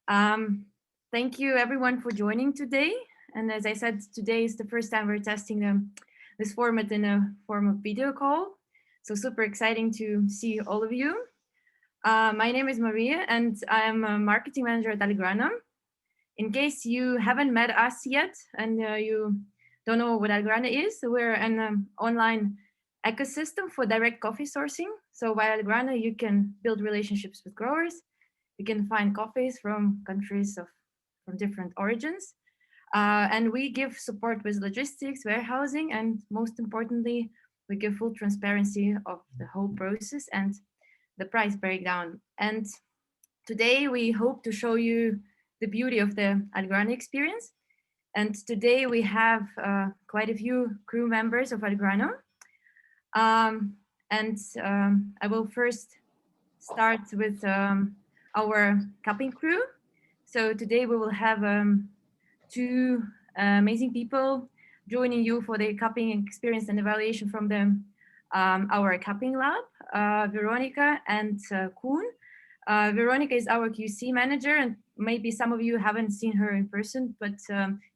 Um, Thank you everyone for joining today. And as I said, today is the first time we're testing this format in a form of video call. So super exciting to see all of you. My name is Maria and I'm a marketing manager at Algrano. In case you haven't met us yet and you don't know what Algrano is, we're an online ecosystem for direct coffee sourcing. So by Algrano, you can build relationships with growers. You can find coffees from countries from different origins. And we give support with logistics, warehousing, and most importantly, we give full transparency of the whole process and the price breakdown. And today we hope to show you the beauty of the Algrano experience. And today we have quite a few crew members of Algrano. I will first start with our cupping crew. So today we will have two amazing people joining you for the cupping experience and evaluation from our cupping lab, Veronica and Koen. Veronica is our QC manager, and maybe some of you haven't seen her in person, but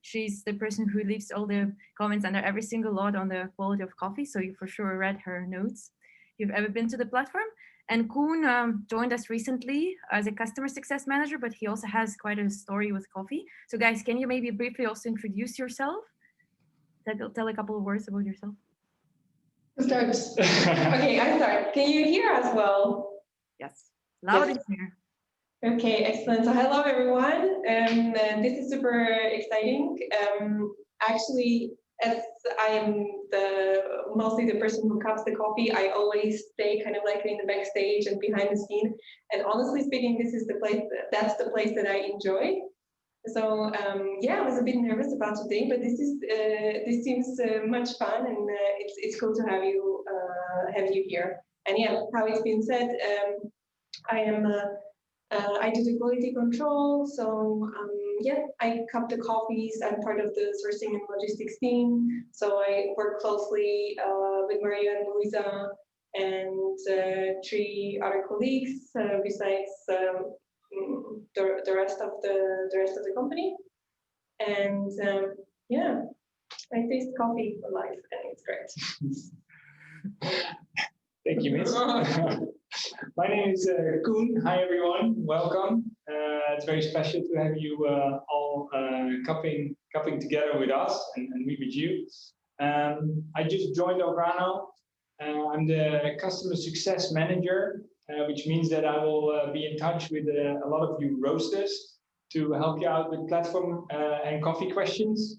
she's the person who leaves all the comments under every single lot on the quality of coffee. So you for sure read her notes if you've ever been to the platform. And Koen joined us recently as a customer success manager, but he also has quite a story with coffee. So guys, can you maybe briefly also introduce yourself? Tell a couple of words about yourself. Who starts? Okay, I start. Can you hear us well? Yes, loud and clear. Okay, excellent. So hello everyone. This is super exciting. Actually, as I am mostly the person who cups the coffee, I always stay kind of like in the backstage and behind the scene. And honestly speaking, that's the place that I enjoy. So yeah, I was a bit nervous about today, but this seems much fun, and it's cool to have you here. And yeah, how it's been said, I do the quality control. So yeah, I cup the coffees. I'm part of the sourcing and logistics team. So I work closely with Maria and Luisa and three other colleagues besides. The rest of the company, and yeah, I taste coffee for life, and it's great. Thank you, Miss. My name is Koen. Hi, everyone. Welcome. It's very special to have you all cupping together with us and me with you. I just joined Algrano. I'm the customer success manager. Which means that I will be in touch with a lot of you roasters to help you out with platform and coffee questions.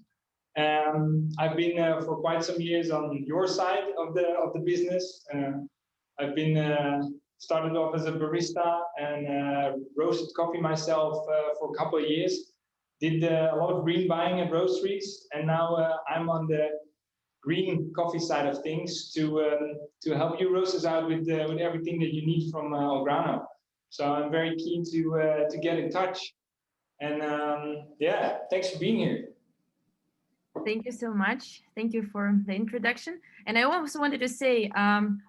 I've been for quite some years on your side of the business. I've been started off as a barista and roasted coffee myself for a couple of years. Did a lot of green buying at roasteries, and now I'm on the green coffee side of things to help you roasters out with everything that you need from Algrano. So I'm very keen to get in touch, and yeah, thanks for being here. Thank you so much. Thank you for the introduction. And I also wanted to say,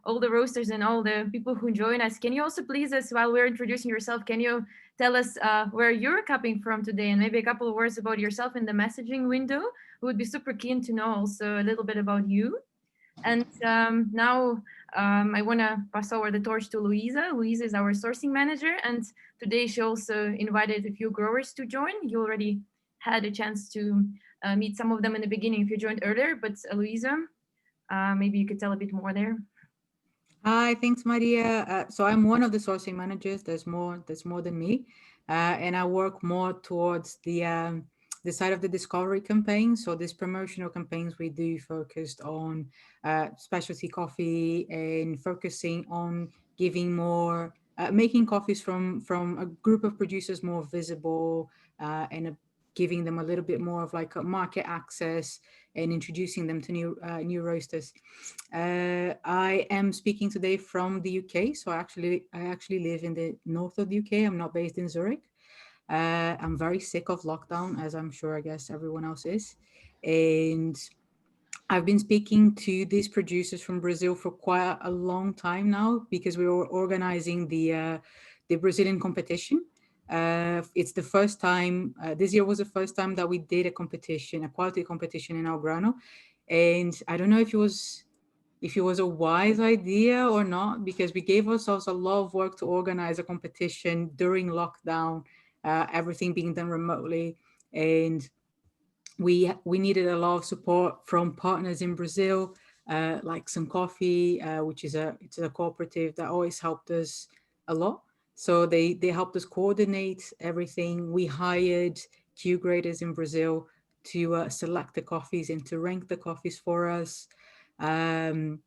all the roasters and all the people who join us, can you also please us, while we're introducing yourself, can you tell us where you're cupping from today, and maybe a couple of words about yourself in the messaging window? We would be super keen to know also a little bit about you. And now I want to pass over the torch to Luisa. Luisa is our sourcing manager, and today she also invited a few growers to join. You already had a chance to meet some of them in the beginning if you joined earlier, but Luisa, maybe you could tell a bit more there. Hi, thanks, Maria. So I'm one of the sourcing managers. There's more than me, and I work more towards the side of the discovery campaign. So these promotional campaigns we do focused on specialty coffee and focusing on giving more, making coffees from a group of producers more visible and giving them a little bit more of like a market access and introducing them to new roasters. I am speaking today from the UK. So I actually live in the north of the UK. I'm not based in Zurich. I'm very sick of lockdown, as I'm sure, I guess, everyone else is. And I've been speaking to these producers from Brazil for quite a long time now, because we were organizing the Brazilian competition. It's the first time, this year was the first time that we did a competition, a quality competition in Algrano. And I don't know if it was a wise idea or not, because we gave ourselves a lot of work to organize a competition during lockdown, everything being done remotely. And we needed a lot of support from partners in Brazil, like Some Coffee, which is it's a cooperative that always helped us a lot. So they helped us coordinate everything. We hired Q graders in Brazil to select the coffees and to rank the coffees for us. And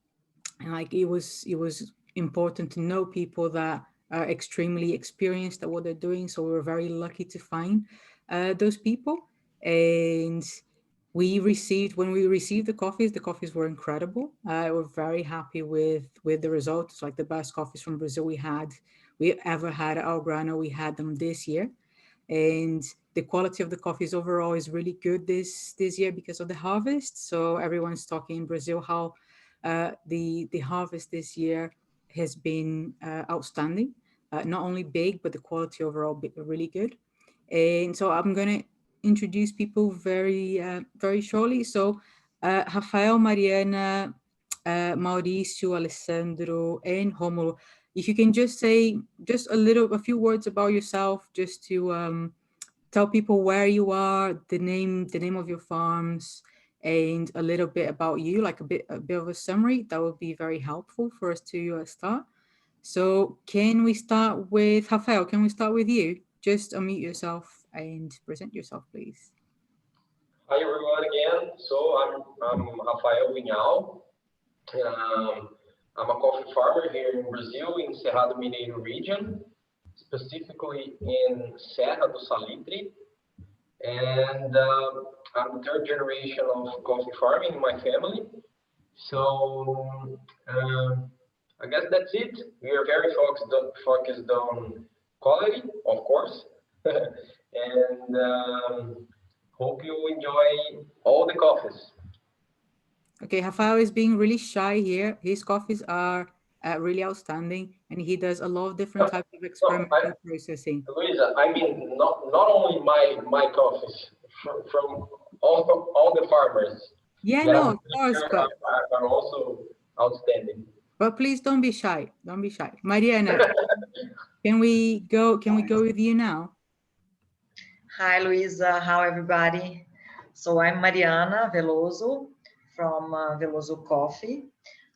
like it was important to know people that are extremely experienced at what they're doing. So we were very lucky to find those people. And when we received the coffees were incredible. We're very happy with the results. Like the best coffees from Brazil we ever had at Algrano. We had them this year, and the quality of the coffees overall is really good this year because of the harvest. So everyone's talking in Brazil how the harvest this year has been outstanding. Not only big, but the quality overall really good. And so I'm going to introduce people very shortly. So Rafael, Mariana, Mauricio, Alessandro, and Romulo, if you can just say just a few words about yourself, just to tell people where you are, the name of your farms, and a little bit about you, like a bit of a summary. That would be very helpful for us to start. So can we start with Rafael? Can we start with you? Just unmute yourself and present yourself, please. Hi everyone again. So I'm Rafael Vinhal. I'm a coffee farmer here in Brazil in Cerrado Mineiro region, specifically in Serra do Salitre. And I'm the third generation of coffee farming in my family. So I guess that's it. We are very focused on quality, of course, and hope you enjoy all the coffees. Okay, Rafael is being really shy here. His coffees are really outstanding, and he does a lot of different types of experimental processing. Luisa, I mean not only my coffees, from all the farmers. Yeah, no, of course, but are also outstanding. But please don't be shy. Don't be shy. Mariana, can we go with you now? Hi, Luisa. How everybody? So I'm Mariana Veloso from Veloso Coffee.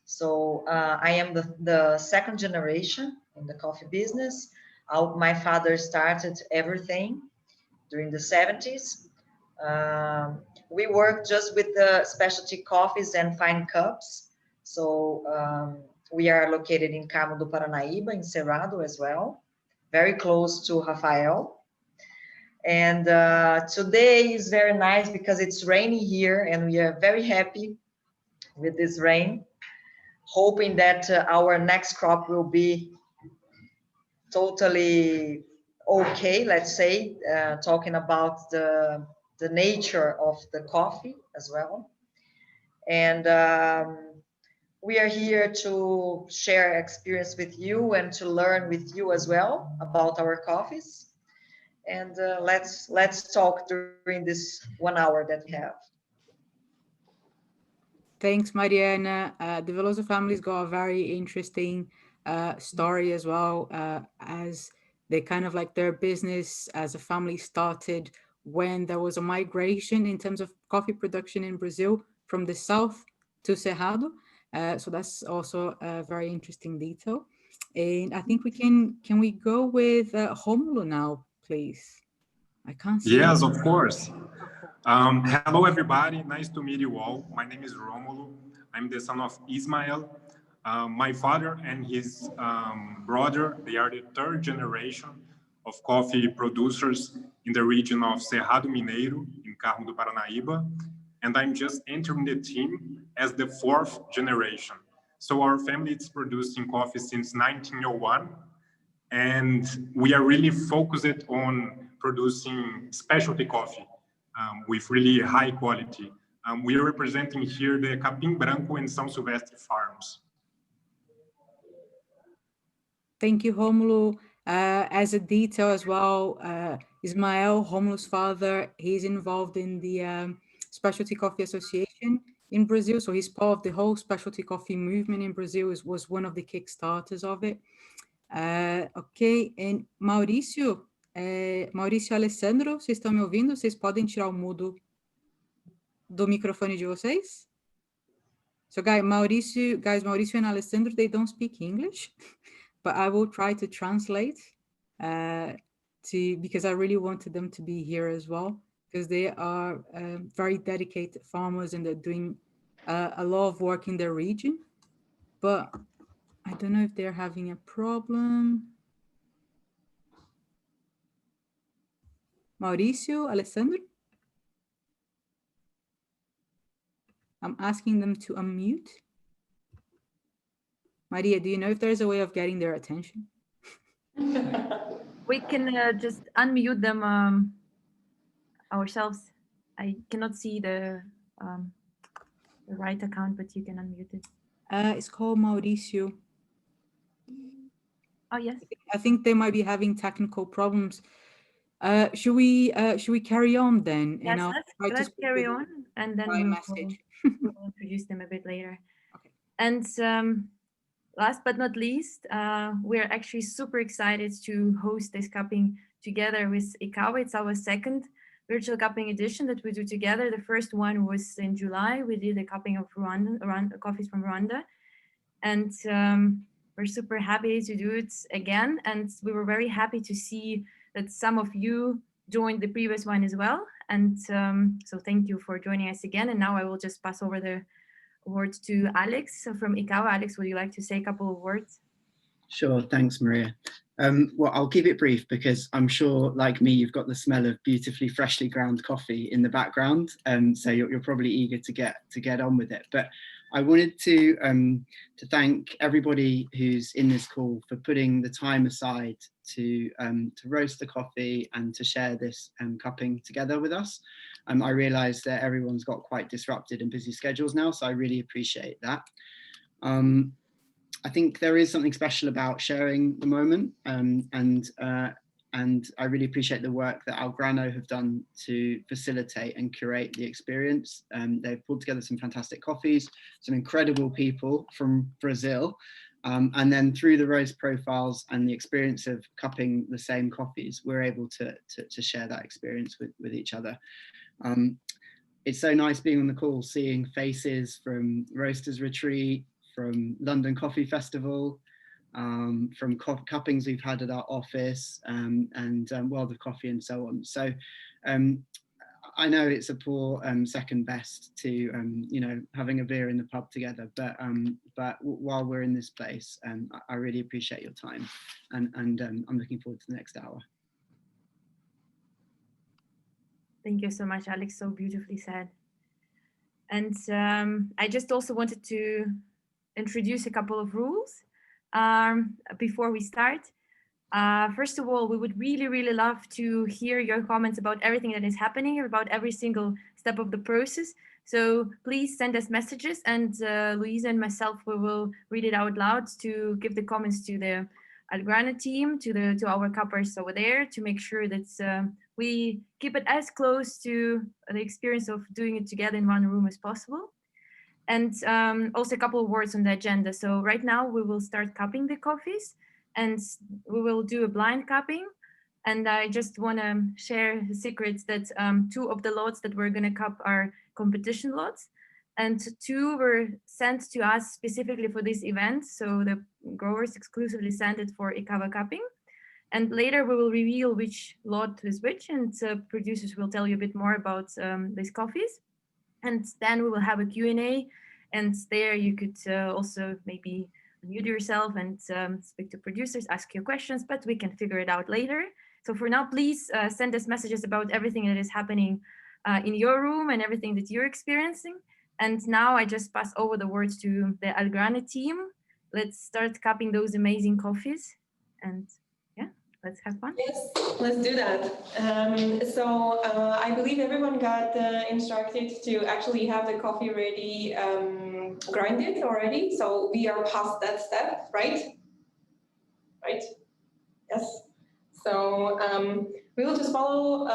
So I am the second generation in the coffee business. My father started everything during the 70s. We worked just with the specialty coffees and fine cups. So we are located in Carmo do Paranaíba, in Cerrado as well, very close to Rafael. And today is very nice because it's rainy here and we are very happy with this rain, hoping that our next crop will be totally okay, let's say, talking about the nature of the coffee as well. And we are here to share experience with you and to learn with you as well about our coffees. And let's talk during this 1 hour that we have. Thanks, Mariana. The Veloso family's got a very interesting story as well, as they kind of like their business as a family started when there was a migration in terms of coffee production in Brazil from the south to Cerrado. So that's also a very interesting detail. And I think can we go with Romulo now, please? I can't see. Yes, of course. Hello, everybody. Nice to meet you all. My name is Romulo. I'm the son of Ismael. My father and his brother, they are the third generation of coffee producers in the region of Cerrado Mineiro in Carmo do Paranaíba. And I'm just entering the team as the fourth generation. So our family is producing coffee since 1901. And we are really focused on producing specialty coffee with really high quality. We are representing here the Capim Branco and São Silvestre farms. Thank you, Romulo. As a detail as well, Ismael, Romulo's father, he's involved in the Specialty Coffee Association in Brazil. So he's part of the whole specialty coffee movement in Brazil, was one of the kickstarters of it. Ok, e Maurício, Maurício e Alessandro, vocês estão me ouvindo? Vocês podem tirar o mudo do microfone de vocês? So guys, Maurício and Alessandro, they don't speak English, but I will try to translate because I really wanted them to be here as well, because they are very dedicated farmers and they're doing a lot of work in their region. But I don't know if they're having a problem. Maurício, Alessandro? I'm asking them to unmute. Maria, do you know if there's a way of getting their attention? We can just unmute them ourselves. I cannot see the right account, but you can unmute it. It's called Mauricio. Oh, yes. I think they might be having technical problems. Should we carry on then? Yes, And let's carry on, and then we'll introduce them a bit later. Okay. And last but not least, we're actually super excited to host this cupping together with Ikawa. It's our second virtual cupping edition that we do together. The first one was in July. We did a cupping of Rwanda coffees from Rwanda, and we're super happy to do it again. And we were very happy to see that some of you joined the previous one as well. And so thank you for joining us again. And now I will just pass over the word to Alex from Ikawa. Alex, would you like to say a couple of words? Sure, thanks, Maria. Well, I'll keep it brief because I'm sure, like me, you've got the smell of beautifully freshly ground coffee in the background, so you're probably eager to get on with it. But I wanted to thank everybody who's in this call for putting the time aside to roast the coffee and to share this cupping together with us. I realise that everyone's got quite disrupted and busy schedules now, so I really appreciate that. I think there is something special about sharing the moment, and I really appreciate the work that Algrano have done to facilitate and curate the experience. They've pulled together some fantastic coffees, some incredible people from Brazil, and then through the roast profiles and the experience of cupping the same coffees, we're able to share that experience with each other. It's so nice being on the call, seeing faces from Roasters Retreat, from London Coffee Festival, from cuppings we've had at our office, and World of Coffee and so on. So I know it's a poor second best to having a beer in the pub together, but while we're in this place, I really appreciate your time, and I'm looking forward to the next hour. Thank you so much, Alex. So beautifully said. And I just also wanted to introduce a couple of rules before we start. First of all, we would really, really love to hear your comments about everything that is happening, about every single step of the process. So please send us messages, and Louisa and myself, we will read it out loud to give the comments to the Algrano team, to our cuppers over there, to make sure that we keep it as close to the experience of doing it together in one room as possible. And also a couple of words on the agenda. So right now we will start cupping the coffees, and we will do a blind cupping. And I just want to share the secrets that 2 of the lots that we're going to cup are competition lots, and 2 were sent to us specifically for this event. So the growers exclusively sent it for Ikawa cupping. And later we will reveal which lot is which, and producers will tell you a bit more about these coffees. And then we will have a Q&A, and there you could also maybe unmute yourself and speak to producers, ask your questions, but we can figure it out later. So for now, please send us messages about everything that is happening in your room and everything that you're experiencing. And now I just pass over the words to the Algrano team. Let's start cupping those amazing coffees, and yeah, let's have fun. Yes, let's do that. I believe everyone got instructed to actually have the coffee ready, grinded already. So we are past that step, right? Right? Yes. So we will just follow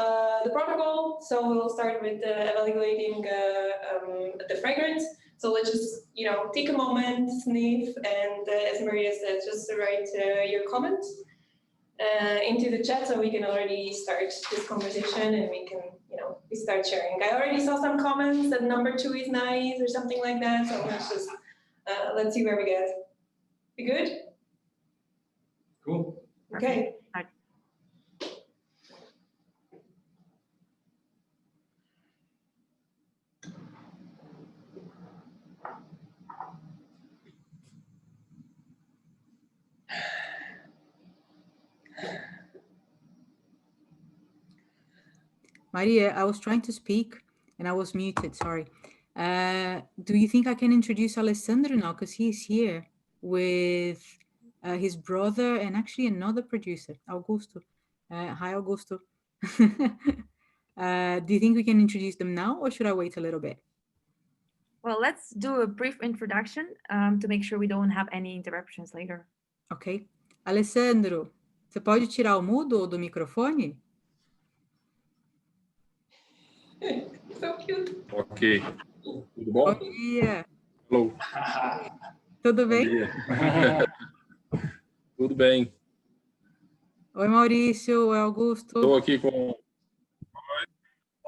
the protocol. So we'll start with evaluating the fragrance. So let's just, take a moment, sniff, and as Maria said, just write your comments into the chat so we can already start this conversation and we can, we start sharing. I already saw some comments that number 2 is nice or something like that. So let's just, let's see where we get. We good? Cool. Okay. Maria, I was trying to speak and I was muted, sorry. Do you think I can introduce Alessandro now? Because he's here with his brother and actually another producer, Augusto. Hi, Augusto. Do you think we can introduce them now or should I wait a little bit? Well, let's do a brief introduction to make sure we don't have any interruptions later. Ok. Alessandro, você pode tirar o mudo do microfone? So cute. Ok. Tudo bom? Bom dia. Hello. Tudo Bom bem? dia. Tudo bem. Oi, Maurício. Oi, Augusto. Estou aqui com...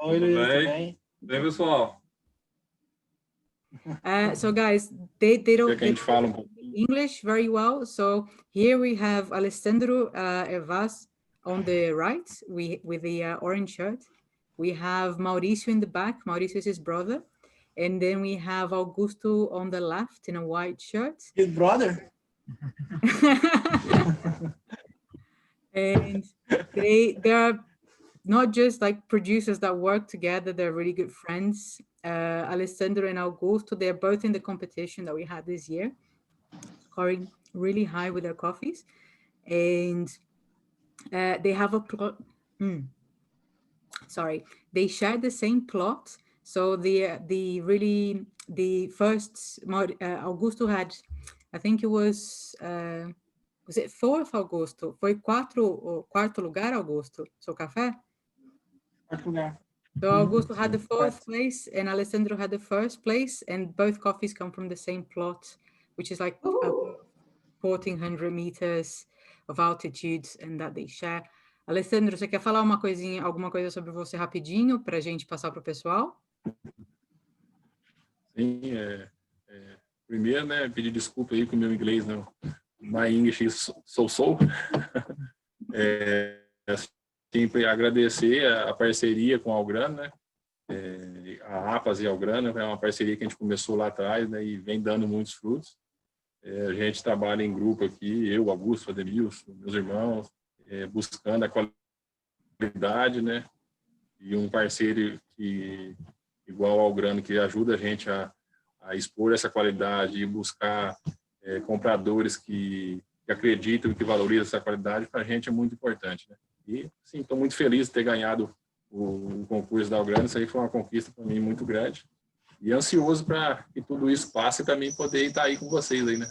Oi, Tudo Luiz, tudo bem? bem? Bem, pessoal? So guys, they don't Quer que a gente fala um pouco? English very well. So here we have Alessandro Evas on the right with the orange shirt. We have Mauricio in the back. Mauricio is his brother. And then we have Augusto on the left in a white shirt. His brother? And they're not just like producers that work together, they're really good friends. Alessandro and Augusto, they're both in the competition that we had this year, scoring really high with their coffees. And they have a plot. Sorry, they share the same plot. So the first Augusto had, I think it was it fourth Augusto? Foi quarto lugar, Augusto? Seu café? Quarto lugar. So Augusto had the fourth place and Alessandro had the first place, and both coffees come from the same plot, which is like 1,400 meters of altitude, and that they share. Alessandro, você quer falar alguma coisa sobre você rapidinho para a gente passar para o pessoal? Sim, primeiro, né, pedir desculpa aí com o meu inglês, não. My English is so. Sempre agradecer a parceria com a Algrano, né? A APAS e a Algrano é uma parceria que a gente começou lá atrás, né, e vem dando muitos frutos. A gente trabalha em grupo aqui, eu, Augusto, Ademilson, meus irmãos, buscando a qualidade, né? E um parceiro igual ao Algrano, que ajuda a gente a expor essa qualidade e buscar compradores que acreditam e que valorizam essa qualidade, para a gente é muito importante, né? E, sim, estou muito feliz de ter ganhado o concurso da Algrano. Isso aí foi uma conquista para mim muito grande. E ansioso para que tudo isso passe para mim poder estar aí com vocês aí, né?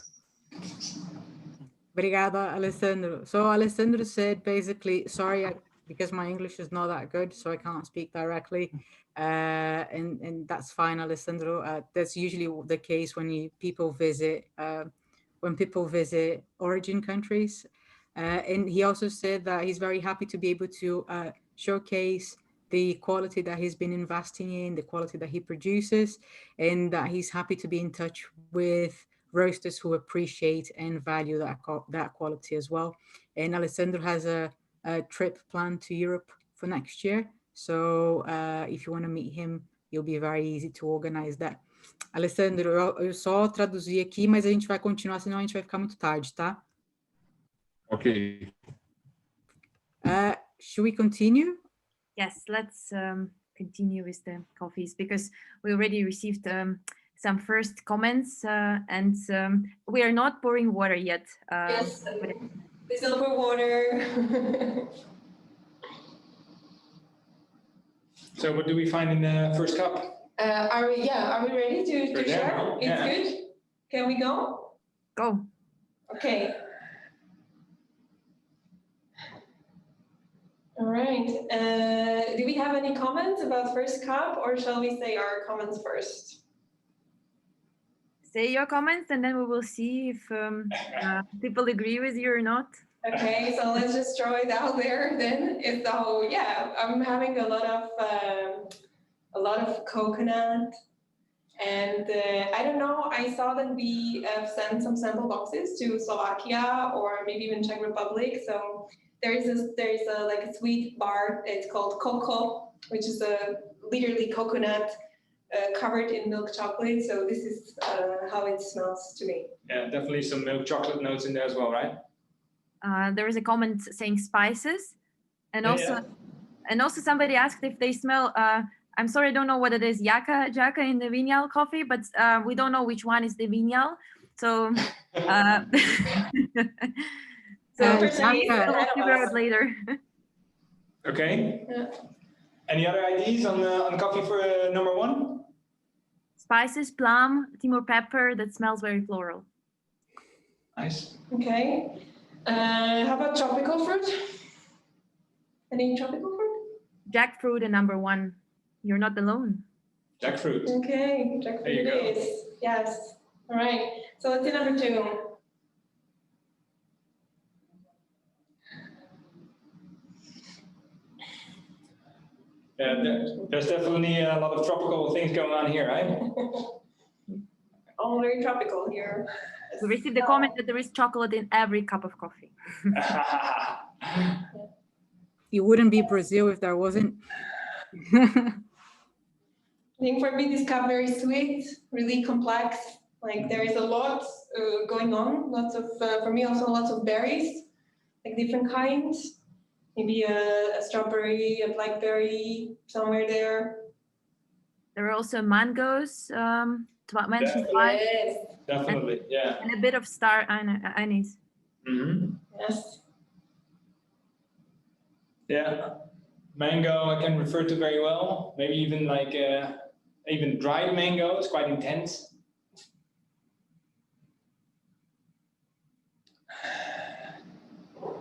Obrigada, Alessandro. So Alessandro said basically, sorry, because my English is not that good, so I can't speak directly. And that's fine, Alessandro. That's usually the case when people visit origin countries. And he also said that he's very happy to be able to showcase the quality that he's been investing in, the quality that he produces, and that he's happy to be in touch with roasters who appreciate and value that quality as well. And Alessandro has a trip planned to Europe for next year. So if you want to meet him, it'll be very easy to organize that. Alessandro, eu só traduzi aqui, mas a gente vai continuar, senão a gente vai ficar muito tarde, tá? Ok. Should we continue? Yes, let's continue with the coffees because we already received some first comments and we are not pouring water yet. Yes, please don't pour water. So what do we find in the first cup? Are we ready to share? It's Yeah. good. Can we go? Go. Okay. All right. Do we have any comments about first cup, or shall we say our comments first? Say your comments, and then we will see if people agree with you or not. Okay, so let's just throw it out there then. So yeah, I'm having a lot of coconut, and I don't know. I saw that we sent some sample boxes to Slovakia or maybe even Czech Republic. So there's a like a sweet bar. It's called Coco, which is literally coconut covered in milk chocolate. So this is how it smells to me. Yeah, definitely some milk chocolate notes in there as well, right? There is a comment saying spices, and Yeah, also somebody asked if they smell. I'm sorry, I don't know what it is. Jaka in the Vinyl coffee, but we don't know which one is the Vinyl. So, so for some reason, we'll ahead of figure us. out later. Okay. Yeah. Any other ideas on coffee for number one? Spices, plum, Timor pepper. That smells very floral. Nice. Okay. How about tropical fruit? Any tropical fruit? Jackfruit and number one. You're not alone. Jackfruit. Okay, jackfruit There you go. it is. Yes. All right. So let's do number two. Yeah, there's definitely a lot of tropical things going on here, right? All very tropical here. We received the comment that there is chocolate in every cup of coffee. It wouldn't be Brazil if there wasn't. I think for me, this cup very sweet, really complex. Like there is a lot going on. Lots of, for me also lots of berries, like different kinds. Maybe a strawberry, a blackberry, somewhere there. There are also mangoes, to mention five, Yes. Definitely, yeah. and a bit of star anise. Mm-hmm. Yes. Yeah. Mango I can refer to very well. Maybe even like even dried mango. It's quite intense.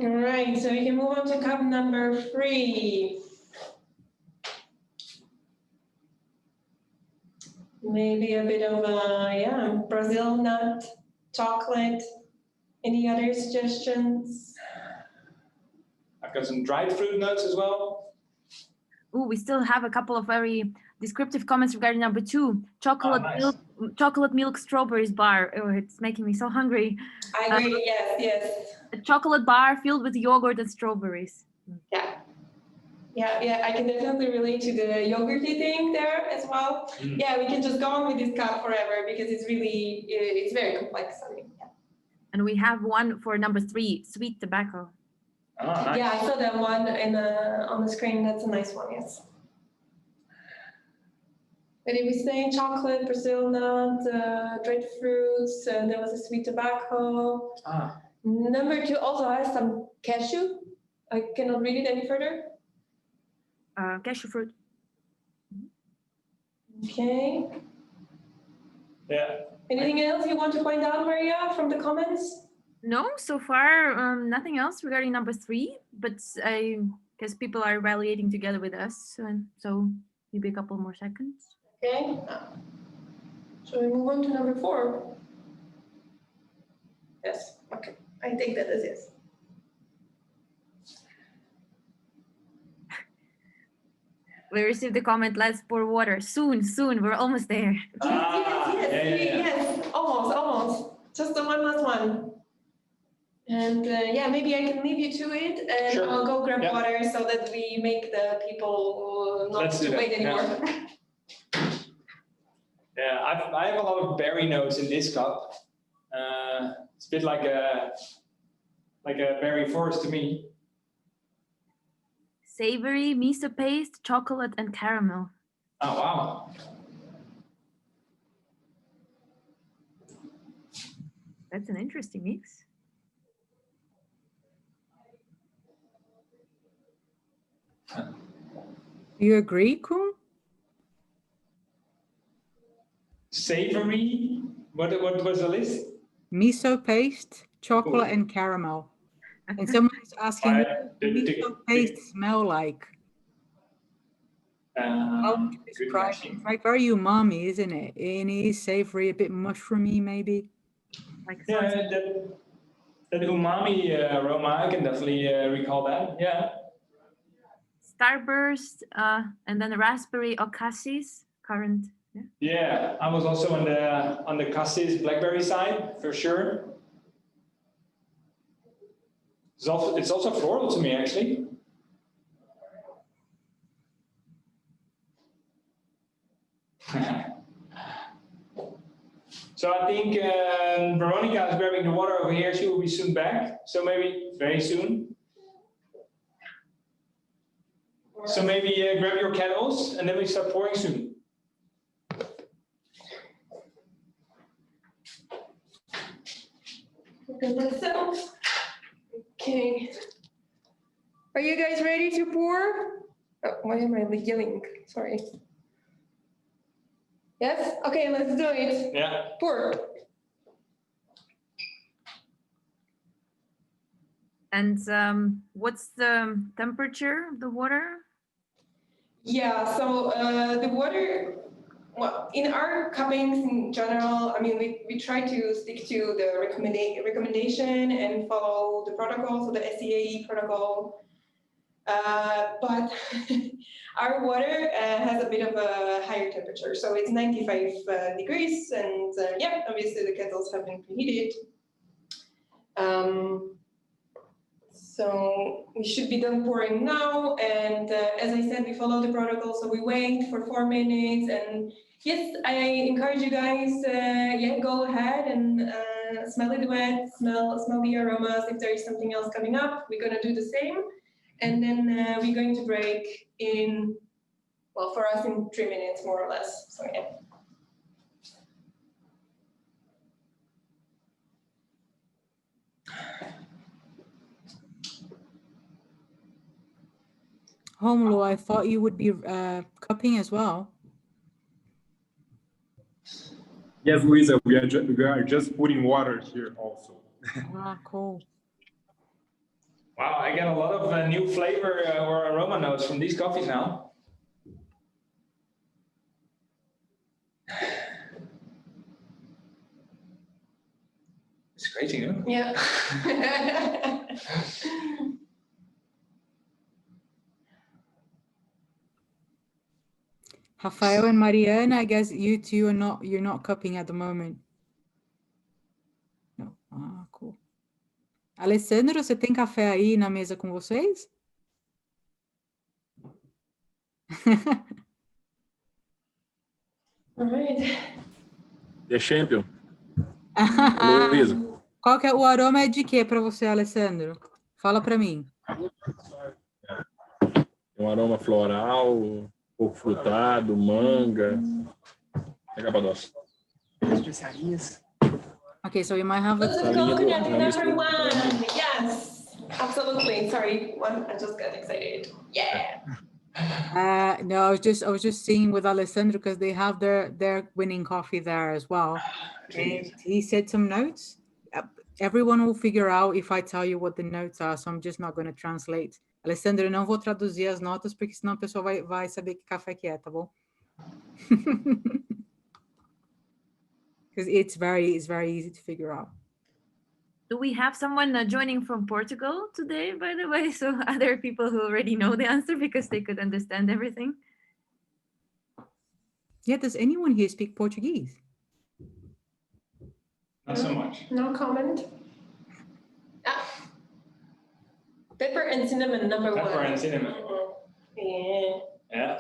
All right, so we can move on to cup number 3. Maybe a bit of Brazil nut, chocolate. Any other suggestions? I've got some dried fruit nuts as well. Ooh, we still have a couple of very descriptive comments regarding number 2. Chocolate nice. chocolate milk strawberries bar. Oh, it's making me so hungry. I agree, yes. A chocolate bar filled with yogurt and strawberries. Yeah, I can definitely relate to the yogurty thing there as well. Mm. Yeah, we can just go on with this cup forever because it's really, it's very complex. I mean, yeah. And we have one for number 3, sweet tobacco. Oh, nice. Yeah, I saw that one on the screen. That's a nice one, yes. What did we say? Chocolate, Brazil nut, dried fruits, there was a sweet tobacco. Number 2 also has some cashew. I cannot read it any further. Cashew fruit. Okay. Yeah. Anything else you want to point out, Maria, from the comments? No, so far nothing else regarding number 3, but I guess people are evaluating together with us, and so maybe a couple more seconds. Okay. So we move on to number 4. Yes. Okay. I take that as yes. We received the comment, let's pour water. Soon, we're almost there. Yes. Almost. Just the one last one. And maybe I can leave you to it, and Sure. I'll go grab Yeah. water so that we make the people not Let's do to that, wait anymore. Yeah, I have a lot of berry notes in this cup. It's a bit like a berry forest to me. Savory, miso paste, chocolate, and caramel. Oh, wow. That's an interesting mix. Do you agree, Koen? Savory. What was the list? Miso paste, chocolate, Ooh. and caramel. And someone is asking, Right. what does miso paste smell like? How would you Good describe it? question. It's like very umami, isn't it? And it is savory, a bit mushroomy, maybe. Like Yeah, that umami aroma, I can definitely recall that. Yeah. Starburst, and then raspberry or cassis, currant. Yeah. Yeah, I was also on the cassis blackberry side for sure. It's also floral to me actually. So I think Veronica is grabbing the water over here. She will be soon back. So maybe very soon. So maybe grab your kettles and then we start pouring soon. Okay. Are you guys ready to pour? Oh, why am I yelling? Sorry. Yes? Okay, let's do it. Yeah. Pour. And what's the temperature of the water? Yeah, so the water, well, in our cuppings in general, I mean, we try to stick to the recommendation and follow the protocol, so the SCAE protocol. But our water has a bit of a higher temperature, so it's 95 degrees, and yeah, obviously the kettles have been preheated. So we should be done pouring now, and as I said, we follow the protocol, so we wait for 4 minutes, and yes, I encourage you guys, yeah, go ahead and smell it wet, smell the aromas. If there is something else coming up, we're gonna do the same, and then we're going to break in, well, for us in 3 minutes, more or less, so yeah. Romulo, I thought you would be cupping as well. Yes, Luisa, we are just putting water here also. Ah, cool. Wow, I get a lot of new flavor or aroma notes from these coffees now. It's crazy, huh? Yeah. Rafael and Mariana, I guess you two are you're not cupping at the moment. No. Ah, cool. Alessandro, você tem café aí na mesa com vocês? All right. The champion. Luísa. Qual que é o aroma é de quê para você, Alessandro? Fala para mim. Tem um aroma floral, um pouco frutado, manga. É Capadócia. Especiarias. Okay, so we might have Let's a... just coconut number 1. Yes, absolutely. Sorry, I just got excited. Yeah. No, I was just seeing with Alessandro because they have their winning coffee there as well. And he said some notes. Everyone will figure out if I tell you what the notes are, so I'm just not going to translate. Alessandro, eu não vou traduzir as notas porque senão a pessoa vai saber que café que é, tá bom? Because it's very easy to figure out. Do we have someone joining from Portugal today, by the way? So other people who already know the answer because they could understand everything? Yeah, does anyone here speak Portuguese? Not so much. No comment. Pepper and cinnamon number 1. Pepper and cinnamon. Yeah. Yeah.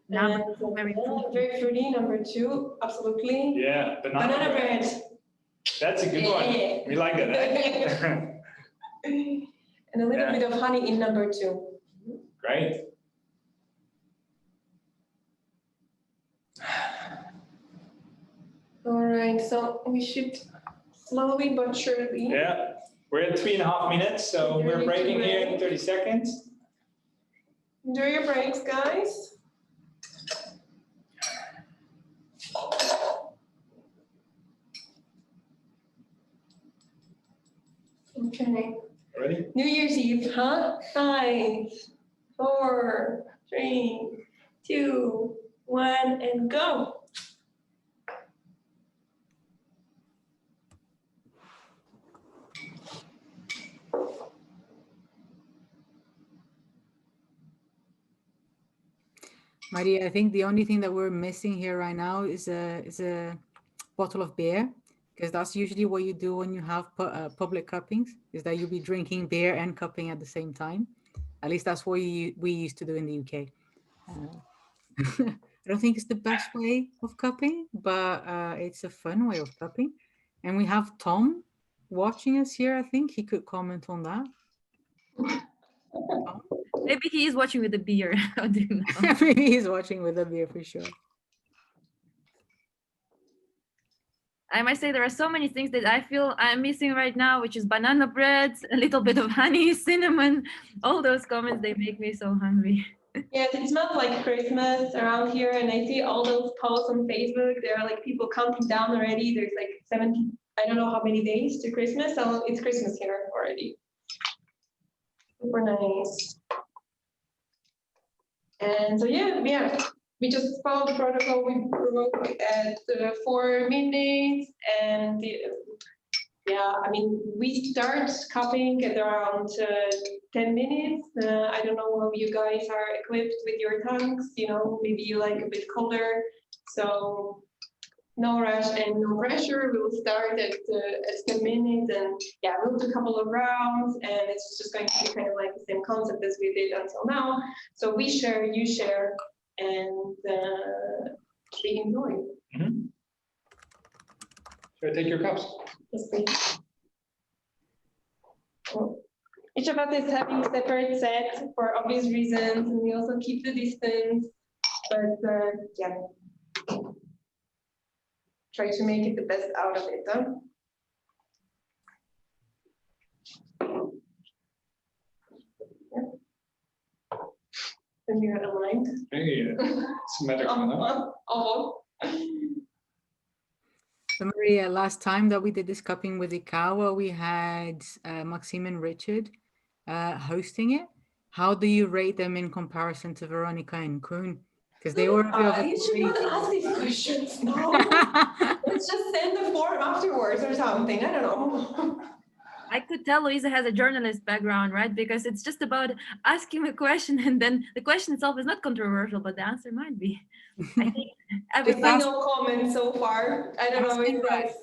Now, And very very fruity number 2. Absolutely. Yeah, Banana bread. That's a good one. We like that. Eh? And a little bit of honey in number 2. Great. All right, so we should slowly but surely. Yeah, we're at 3.5 minutes, so we're breaking here in 30 seconds. Enjoy your breaks, guys. Okay. Ready? New Year's Eve, huh? 5, 4, 3, 2, 1, and go. Maria, I think the only thing that we're missing here right now is a bottle of beer, because that's usually what you do when you have public cuppings, is that you'll be drinking beer and cupping at the same time. At least that's what we used to do in the UK. I don't think it's the best way of cupping, but it's a fun way of cupping. And we have Tom watching us here. I think he could comment on that. Tom? Maybe he is watching with the beer. How do you know? Maybe he's watching with a beer for sure. I must say there are so many things that I feel I'm missing right now, which is banana bread, a little bit of honey, cinnamon. All those comments, they make me so hungry. Yes, it smells like Christmas around here, and I see all those posts on Facebook. There are like people counting down already. There's like 70, I don't know how many days to Christmas, so it's Christmas here already. Super nice. And so yeah, we just followed the protocol. We broke at 4 minutes, and yeah, I mean, we start cupping at around 10 minutes. I don't know how you guys are equipped with your tongues, you know, maybe you like a bit colder. So no rush and no pressure. We will start at 10 minutes, and yeah, we'll do a couple of rounds, and it's just going to be kind of like the same concept as we did until now. So we share, you share, and we enjoy. Mm-hmm. Should I take your cups? Yes, please. Well, each of us is having a separate set for obvious reasons, and we also keep the distance, but yeah. Try to make it the best out of it, huh? Yeah. And you're aligned. Hey, symmetric. Oh. So Maria, last time that we did this cupping with Ikawa, we had Maxime and Richard hosting it. How do you rate them in comparison to Veronica and Koen? Because they were You should not ask these questions. No. Let's just send the form afterwards or something. I don't know. I could tell Luisa has a journalist background, right? Because it's just about asking a question, and then the question itself is not controversial, but the answer might be. I think everybody. No comment so far. I don't know if you guys.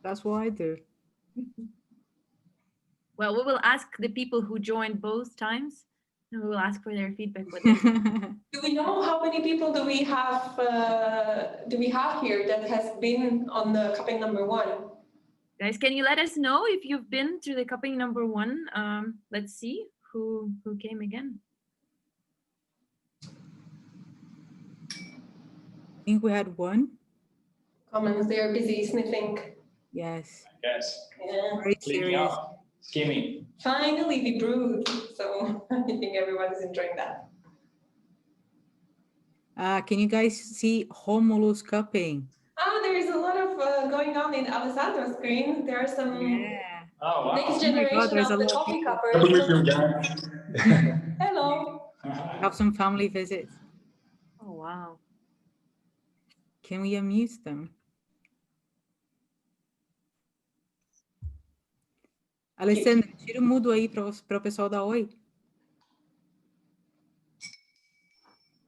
That's what I do. Well, we will ask the people who joined both times, and we will ask for their feedback. Do we know how many people do we have here that has been on the cupping number 1? Guys, can you let us know if you've been to the cupping number 1? Let's see who came again. I think we had 1. Comments, they are busy sniffing. Yes. Yes. Yeah. Very serious. Skimming. Finally, we brewed. So I think everyone is enjoying that. Can you guys see Romulu's cupping? There is a lot of going on in Alessandra's screen. There are some Oh, wow. next generation of the coffee cuppers. Hello. Have some family visits. Oh, wow. Can we amuse them? Alessandra, tira o mudo aí para o pessoal dar oi.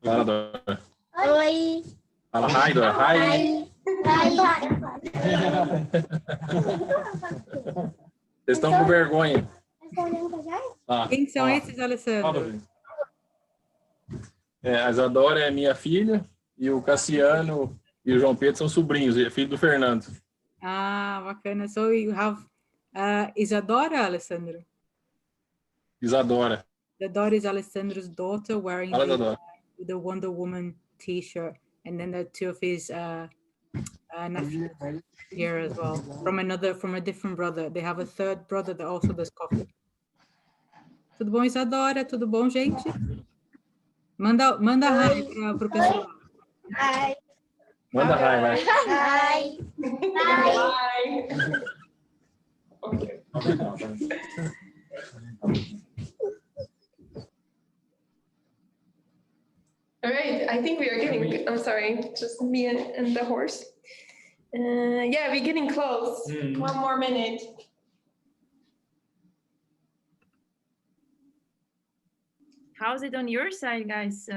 Fala, Dora. Oi. Fala, hi, Dora. Hi. Vocês estão com vergonha. Quem são esses, Alessandra? A Isadora é minha filha e o Cassiano e o João Pedro são sobrinhos, é filho do Fernando. Bacana. So you have Isadora, Alessandra? Isadora. Isadora is Alessandra's daughter wearing the Wonder Woman t-shirt. And then the 2 of his nephews here as well. From a different brother. They have a 3rd brother that also does coffee. Tudo bom, Isadora? Tudo bom, gente? Manda hi pro pessoal. Hi. Manda hi, vai. Hi. Bye. Okay. All right, I think we are getting, I'm sorry, just me and the horse. Yeah, we're getting close. One more minute. How's it on your side, guys?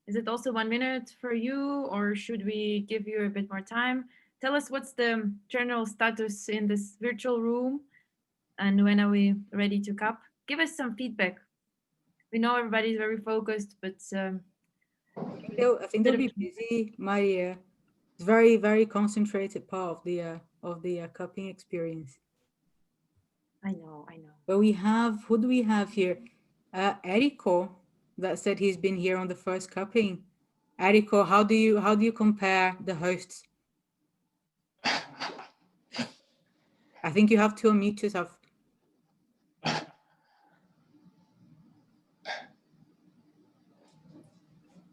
Is it also 1 minute for you, or should we give you a bit more time? Tell us what's the general status in this virtual room, and when are we ready to cup? Give us some feedback. We know everybody's very focused, but I think they'll be busy, Maria. It's very, very concentrated part of the cupping experience. I know. But we have, who do we have here? Eriko, that said he's been here on the first cupping. Eriko, how do you compare the hosts? I think you have to unmute yourself.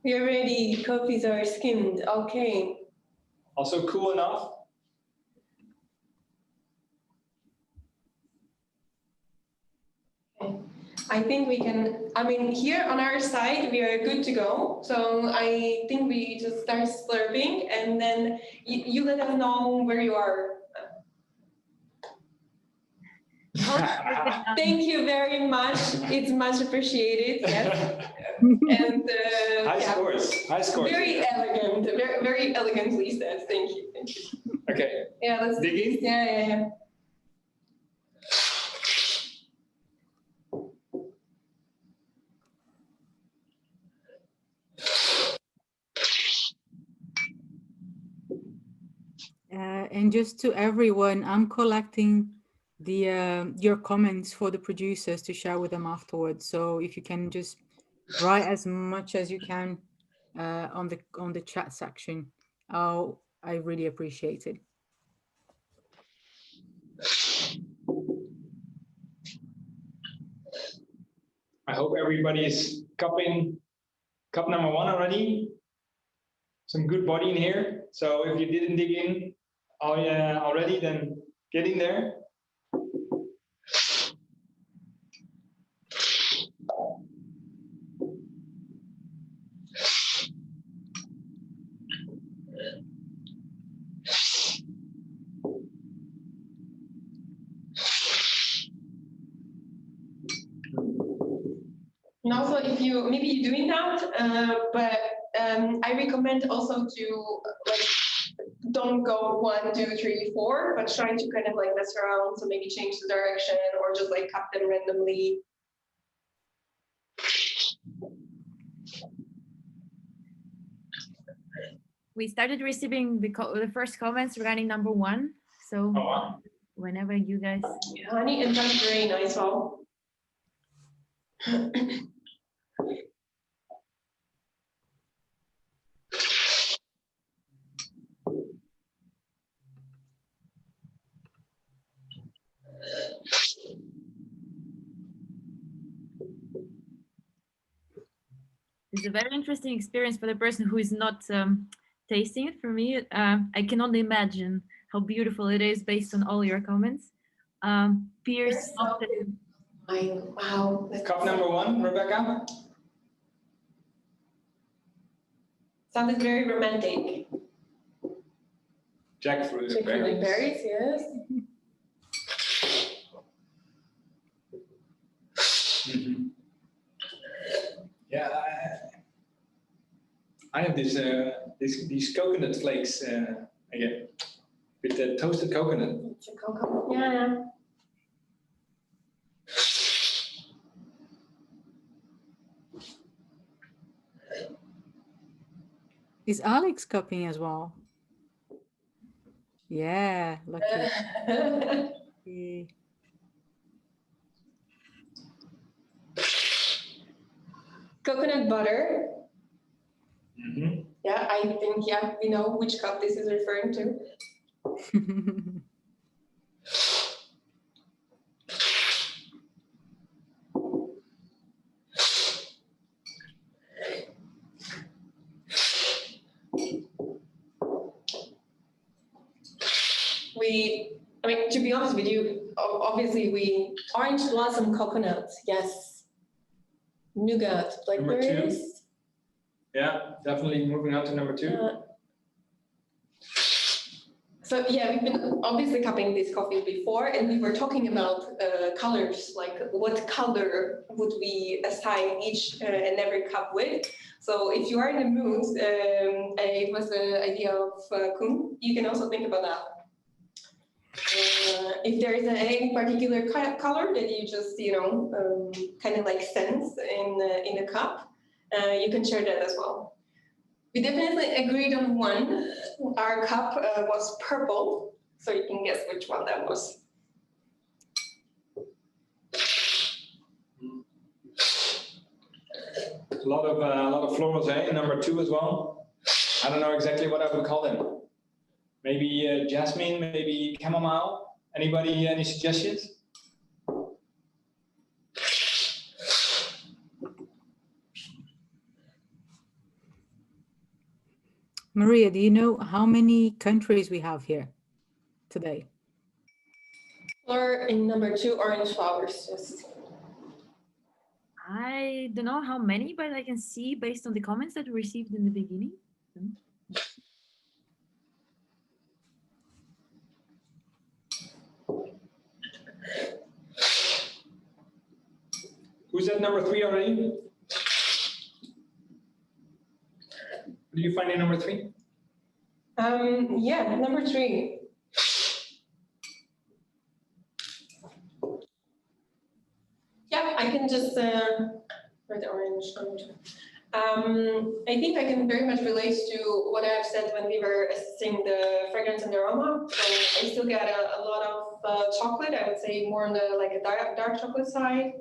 We are ready. Coffees are skimmed. Okay. Also cool enough. I think we can, I mean, here on our side, we are good to go. So I think we just start slurping and then you let us know where you are. Thank you very much. It's much appreciated. Yes. And high scores. Very elegant, very elegantly said. Thank you. Okay. Yeah, let's dig in. Yeah. And just to everyone, I'm collecting the your comments for the producers to share with them afterwards. So if you can just write as much as you can on the chat section, I really appreciate it. I hope everybody is cupping cup number 1 already. Some good body in here. So if you didn't dig in already, then get in there. And also, if you maybe you're doing that, but I recommend also to like don't go 1, 2, 3, 4, but trying to kind of like mess around. So maybe change the direction or just like cut them randomly. We started receiving the first comments regarding number 1. So whenever you guys. Yeah, honey, and that's very nice. Well. It's a very interesting experience for the person who is not tasting it. For me, I can only imagine how beautiful it is based on all your comments. Pierce. Wow. Cup number 1, Rebecca. Sounded very romantic. Jackfruit and berries. Berries, yes. Yeah, I have these coconut flakes again with the toasted coconut. It's a coconut. Yeah. Is Alex cupping as well? Yeah, lucky. Coconut butter. Yeah, I think, we know which cup this is referring to. I mean, to be honest with you, obviously orange blossom coconut, yes. Nougat, blackberries. Yeah, definitely moving on to number 2. So yeah, we've been obviously cupping this coffee before, and we were talking about colors, like what color would we assign each and every cup with. So if you are in the mood, it was the idea of Kun, you can also think about that. If there is any particular color that you just, kind of like sense in the cup, you can share that as well. We definitely agreed on one. Our cup was purple, so you can guess which one that was. A lot of florals, number 2 as well. I don't know exactly what I would call them. Maybe jasmine, maybe chamomile. Anybody, any suggestions? Maria, do you know how many countries we have here today? Or in number 2, orange flowers. Yes. I don't know how many, but I can see based on the comments that we received in the beginning. Who's at number 3 already? Do you find it number 3? Yeah, number 3. Yeah, I can just write the orange number 2. I think I can very much relate to what I've said when we were assessing the fragrance and aroma. So I still get a lot of chocolate. I would say more on the a dark chocolate side.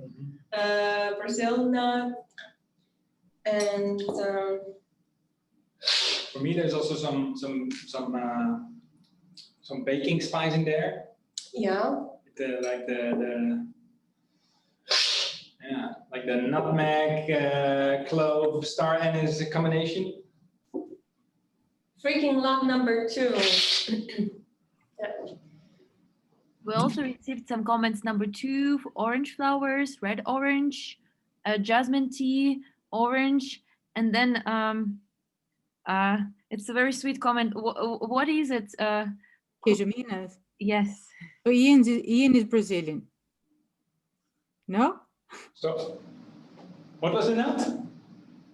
Brazil nut, and for me, there's also some baking spice in there. Yeah. Like the nutmeg, clove, star anise combination. Freaking love number 2. Yeah. We also received some comments number 2 for orange flowers, red orange, jasmine tea, orange, and then it's a very sweet comment. What is it? Queijo. Yes. So Ian is Brazilian. No? So, what was the nut?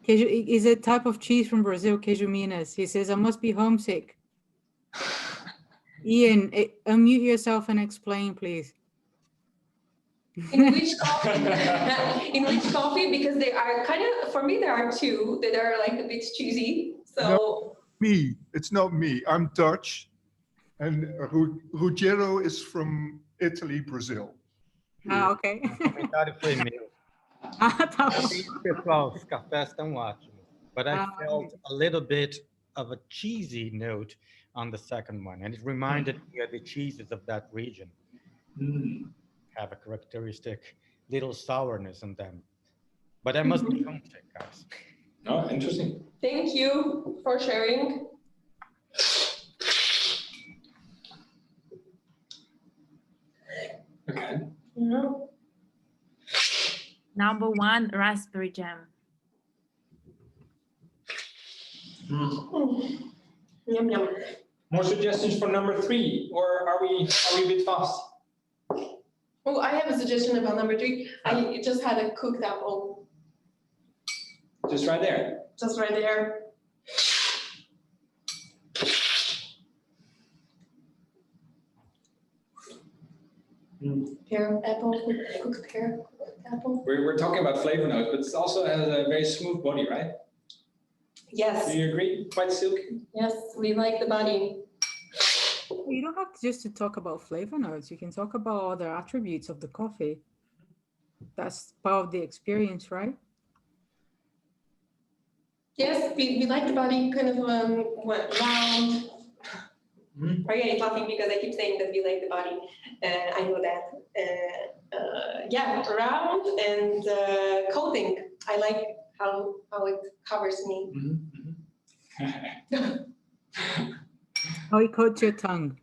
Queijo is a type of cheese from Brazil, queijo Minas. He says, I must be homesick. Ian, unmute yourself and explain, please. In which coffee? In which coffee? Because they are kind of, for me, there are 2 that are like a bit cheesy. So no, me. It's not me. I'm Dutch, and Ruggiero is from Italy, Brazil. Ah, ok. O comentário foi meu. Ah, tá bom. Pessoal, os cafés estão ótimos. But I felt a little bit of a cheesy note on the second one, and it reminded me of the cheeses of that region. Have a characteristic little sourness in them. But I must be homesick, guys. Oh, interesting. Thank you for sharing. Okay. No. Number 1, raspberry jam. Yum yum. More suggestions for number 3, or are we a bit fast? Oh, I have a suggestion about number 3. I just had a cooked apple. Just right there. Just right there. Pear, apple, cooked pear, cooked apple. We're talking about flavor notes, but it also has a very smooth body, right? Yes. Do you agree? Quite silky. Yes, we like the body. You don't have just to talk about flavor notes. You can talk about other attributes of the coffee. That's part of the experience, right? Yes, we like the body kind of round. Maria is laughing because I keep saying that we like the body. I know that. Yeah, round and coating. I like how it covers me. How it coats your tongue.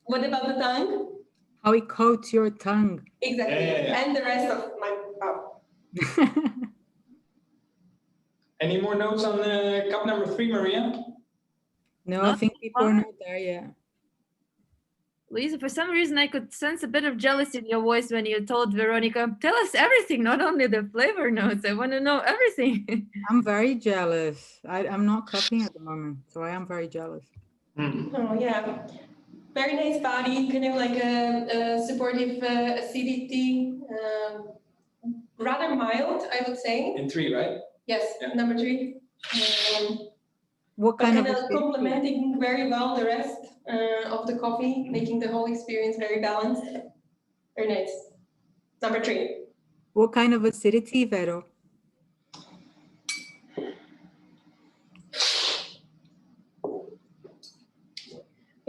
What about the tongue? How it coats your tongue. Exactly. Yeah. And the rest of my mouth. Any more notes on cup number 3, Maria? No, I think people are not there yet. Luisa, for some reason, I could sense a bit of jealousy in your voice when you told Veronica, tell us everything, not only the flavor notes. I want to know everything. I'm very jealous. I'm not cupping at the moment, so I am very jealous. Oh, yeah. Very nice body, kind of like a supportive acidity. Rather mild, I would say. In 3, right? Yes, Yeah. number 3. What kind of complementing very well the rest of the coffee, making the whole experience very balanced. Very nice. Number 3. What kind of acidity, Vero?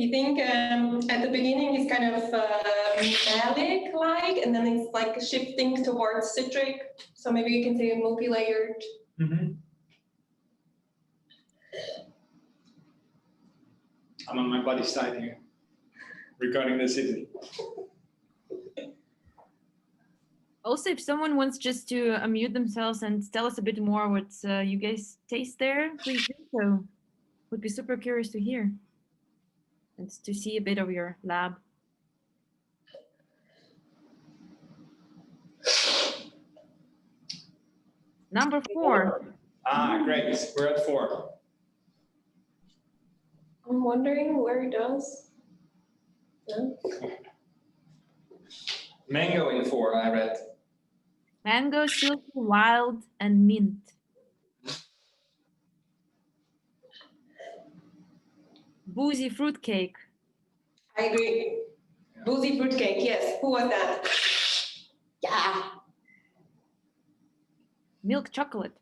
I think at the beginning it's kind of malic-like, and then it's like shifting towards citric. So maybe you can say multi-layered. I'm on my buddy's side here regarding the acidity. Also, if someone wants just to unmute themselves and tell us a bit more what you guys taste there, please do so. Would be super curious to hear and to see a bit of your lab. Number 4. Ah, great. We're at 4. I'm wondering where it does. No? Mango in 4, I read. Mango, silky, wild, and mint. Boozy fruitcake. I agree. Boozy fruitcake, yes. Who was that? Yeah. Milk chocolate.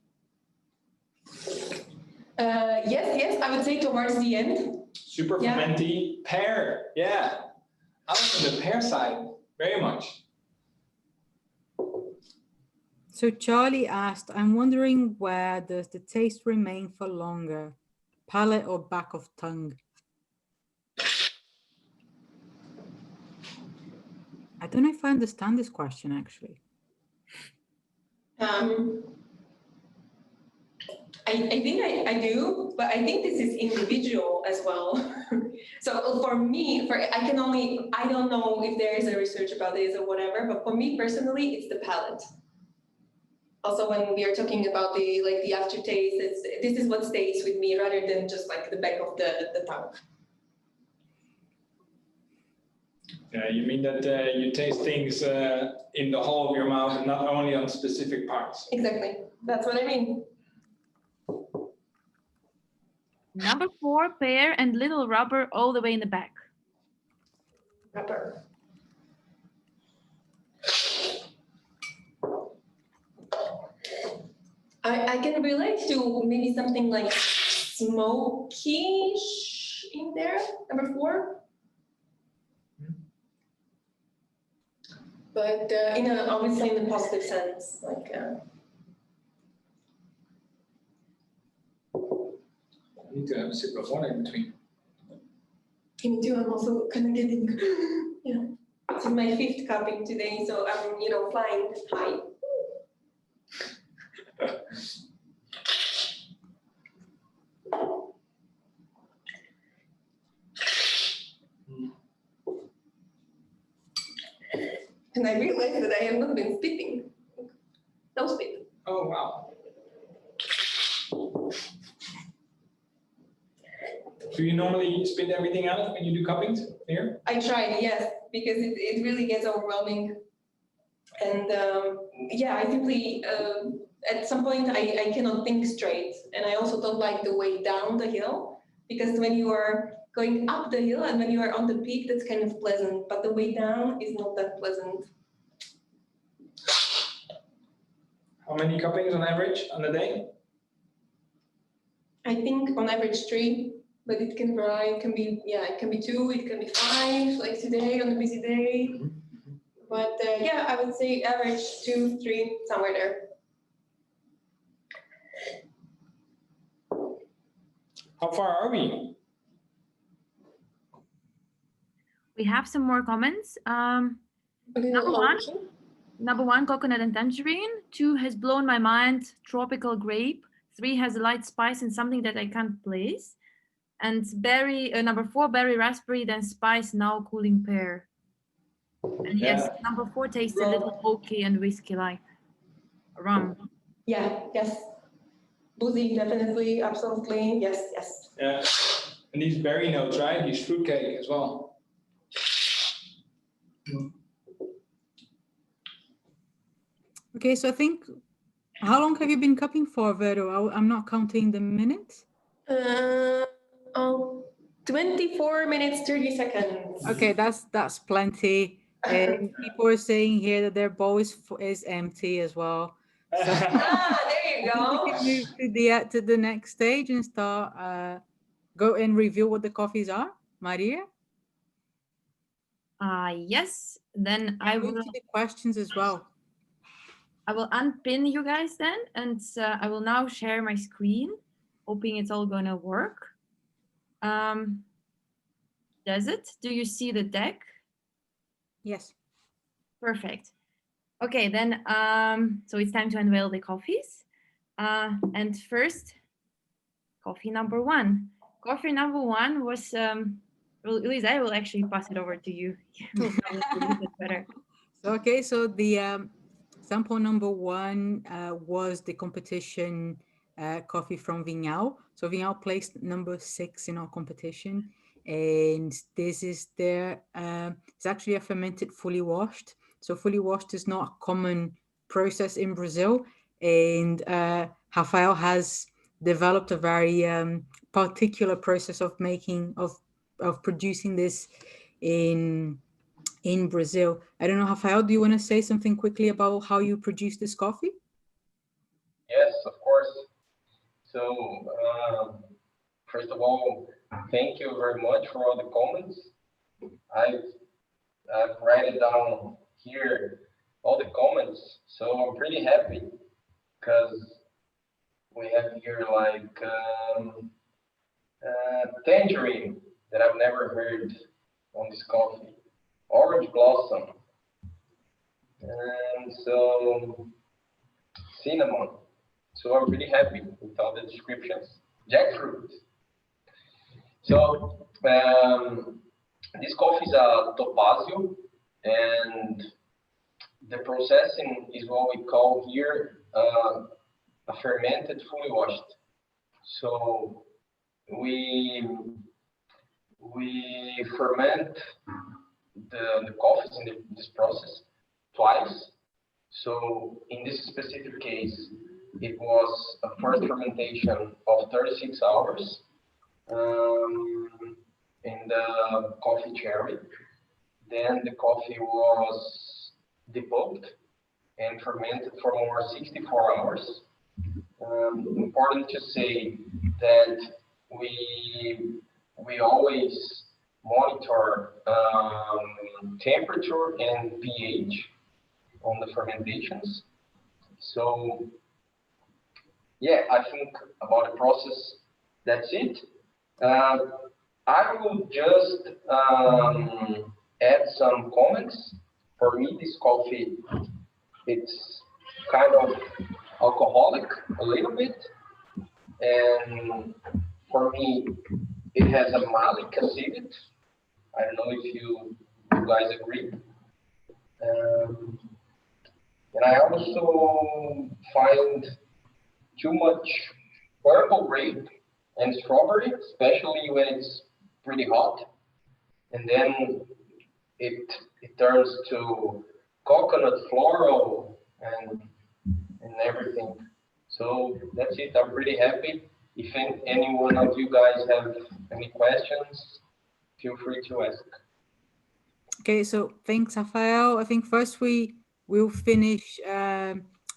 Yes, I would say towards the end. Super fermenty. Pear, yeah. I was on the pear side, very much. So Charlie asked, I'm wondering where does the taste remain for longer? Palate or back of tongue? I don't know if I understand this question actually. I think I do, but I think this is individual as well. So for me, I don't know if there is a research about this or whatever, but for me personally, it's the palate. Also, when we are talking about the aftertaste, this is what stays with me rather than just like the back of the tongue. You mean that you taste things in the whole of your mouth and not only on specific parts? Exactly. That's what I mean. Number 4, pear and little rubber all the way in the back. Rubber. I can relate to maybe something like smoky-ish in there, number 4. But obviously in a positive sense, like. I need to have a sip of water in between. Me too. I'm also kind of getting. Yeah, this is my 5th cupping today, so I'm flying high. And I realized that I have not been spitting. No spit. Oh, wow. Do you normally spit everything out when you do cuppings here? I try, yes, because it really gets overwhelming. And I simply, at some point, I cannot think straight. And I also don't like the way down the hill, because when you are going up the hill and when you are on the peak, that's kind of pleasant, but the way down is not that pleasant. How many cuppings on average on a day? I think on average 3, but it can vary. It can be 2, it can be 5, like today on a busy day. But I would say average 2, 3, somewhere there. How far are we? We have some more comments. Number one, coconut and tangerine. 2 has blown my mind, tropical grape. 3 has a light spice and something that I can't place. And berry, number 4, berry raspberry, then spice, now cooling pear. And yes, number 4 tastes a little oaky and whiskey-like. Rum. Yeah, yes. Boozy, definitely, absolutely, yes, yes. Yeah, and these berry notes, right? These fruitcake as well. Okay, so I think, how long have you been cupping for, Vero? I'm not counting the minutes. 24 minutes, 30 seconds. Okay, that's plenty. And people are saying here that their bowl is empty as well. So there you go. We can move to the next stage and start go and reveal what the coffees are, Maria. Yes. Then I will move to the questions as well. I will unpin you guys then, and I will now share my screen, hoping it's all gonna work. Does it? Do you see the deck? Yes. Perfect. Okay, then so it's time to unveil the coffees. And first, coffee number 1. Coffee number 1 was well, Elisa, I will actually pass it over to you. Better. Okay, so the sample number 1 was the competition coffee from Vinhal. So Vinhal placed number 6 in our competition, and this is their it's actually a fermented fully washed. So fully washed is not a common process in Brazil, and Rafael has developed a very particular process of making of producing this in Brazil. I don't know, Rafael, do you want to say something quickly about how you produce this coffee? Yes, of course. So, first of all, thank you very much for all the comments. I've written down here all the comments, so I'm pretty happy because we have here like tangerine that I've never heard on this coffee, orange blossom, and so cinnamon. So I'm pretty happy with all the descriptions. Jackfruit. So this coffee is a topazio, and the processing is what we call here a fermented fully washed. So we ferment the coffees in this process twice. So in this specific case, it was a first fermentation of 36 hours in the coffee cherry. Then the coffee was depulped and fermented for more 64 hours. Important to say that we always monitor temperature and pH on the fermentations. So yeah, I think about the process, that's it. I will just add some comments. For me, this coffee, it's kind of alcoholic a little bit, and for me, it has a malic acid. I don't know if you guys agree. And I also find too much purple grape and strawberry, especially when it's pretty hot. And then it turns to coconut floral and everything. So that's it. I'm pretty happy. If any one of you guys have any questions, feel free to ask. Okay, so thanks, Rafael. I think first we'll finish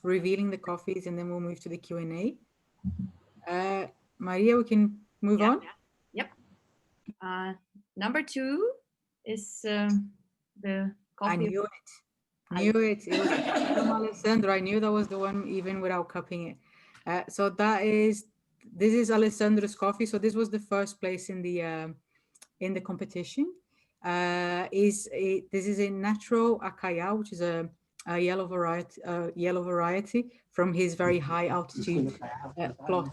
revealing the coffees, and then we'll move to the Q&A. Maria, we can move on. Yep. Number 2 is the coffee. I knew it. It was from Alessandra. I knew that was the one, even without cupping it. So this is Alessandra's coffee. So this was the first place in the competition. this is a natural Ikawa, which is a yellow variety from his very high altitude plot.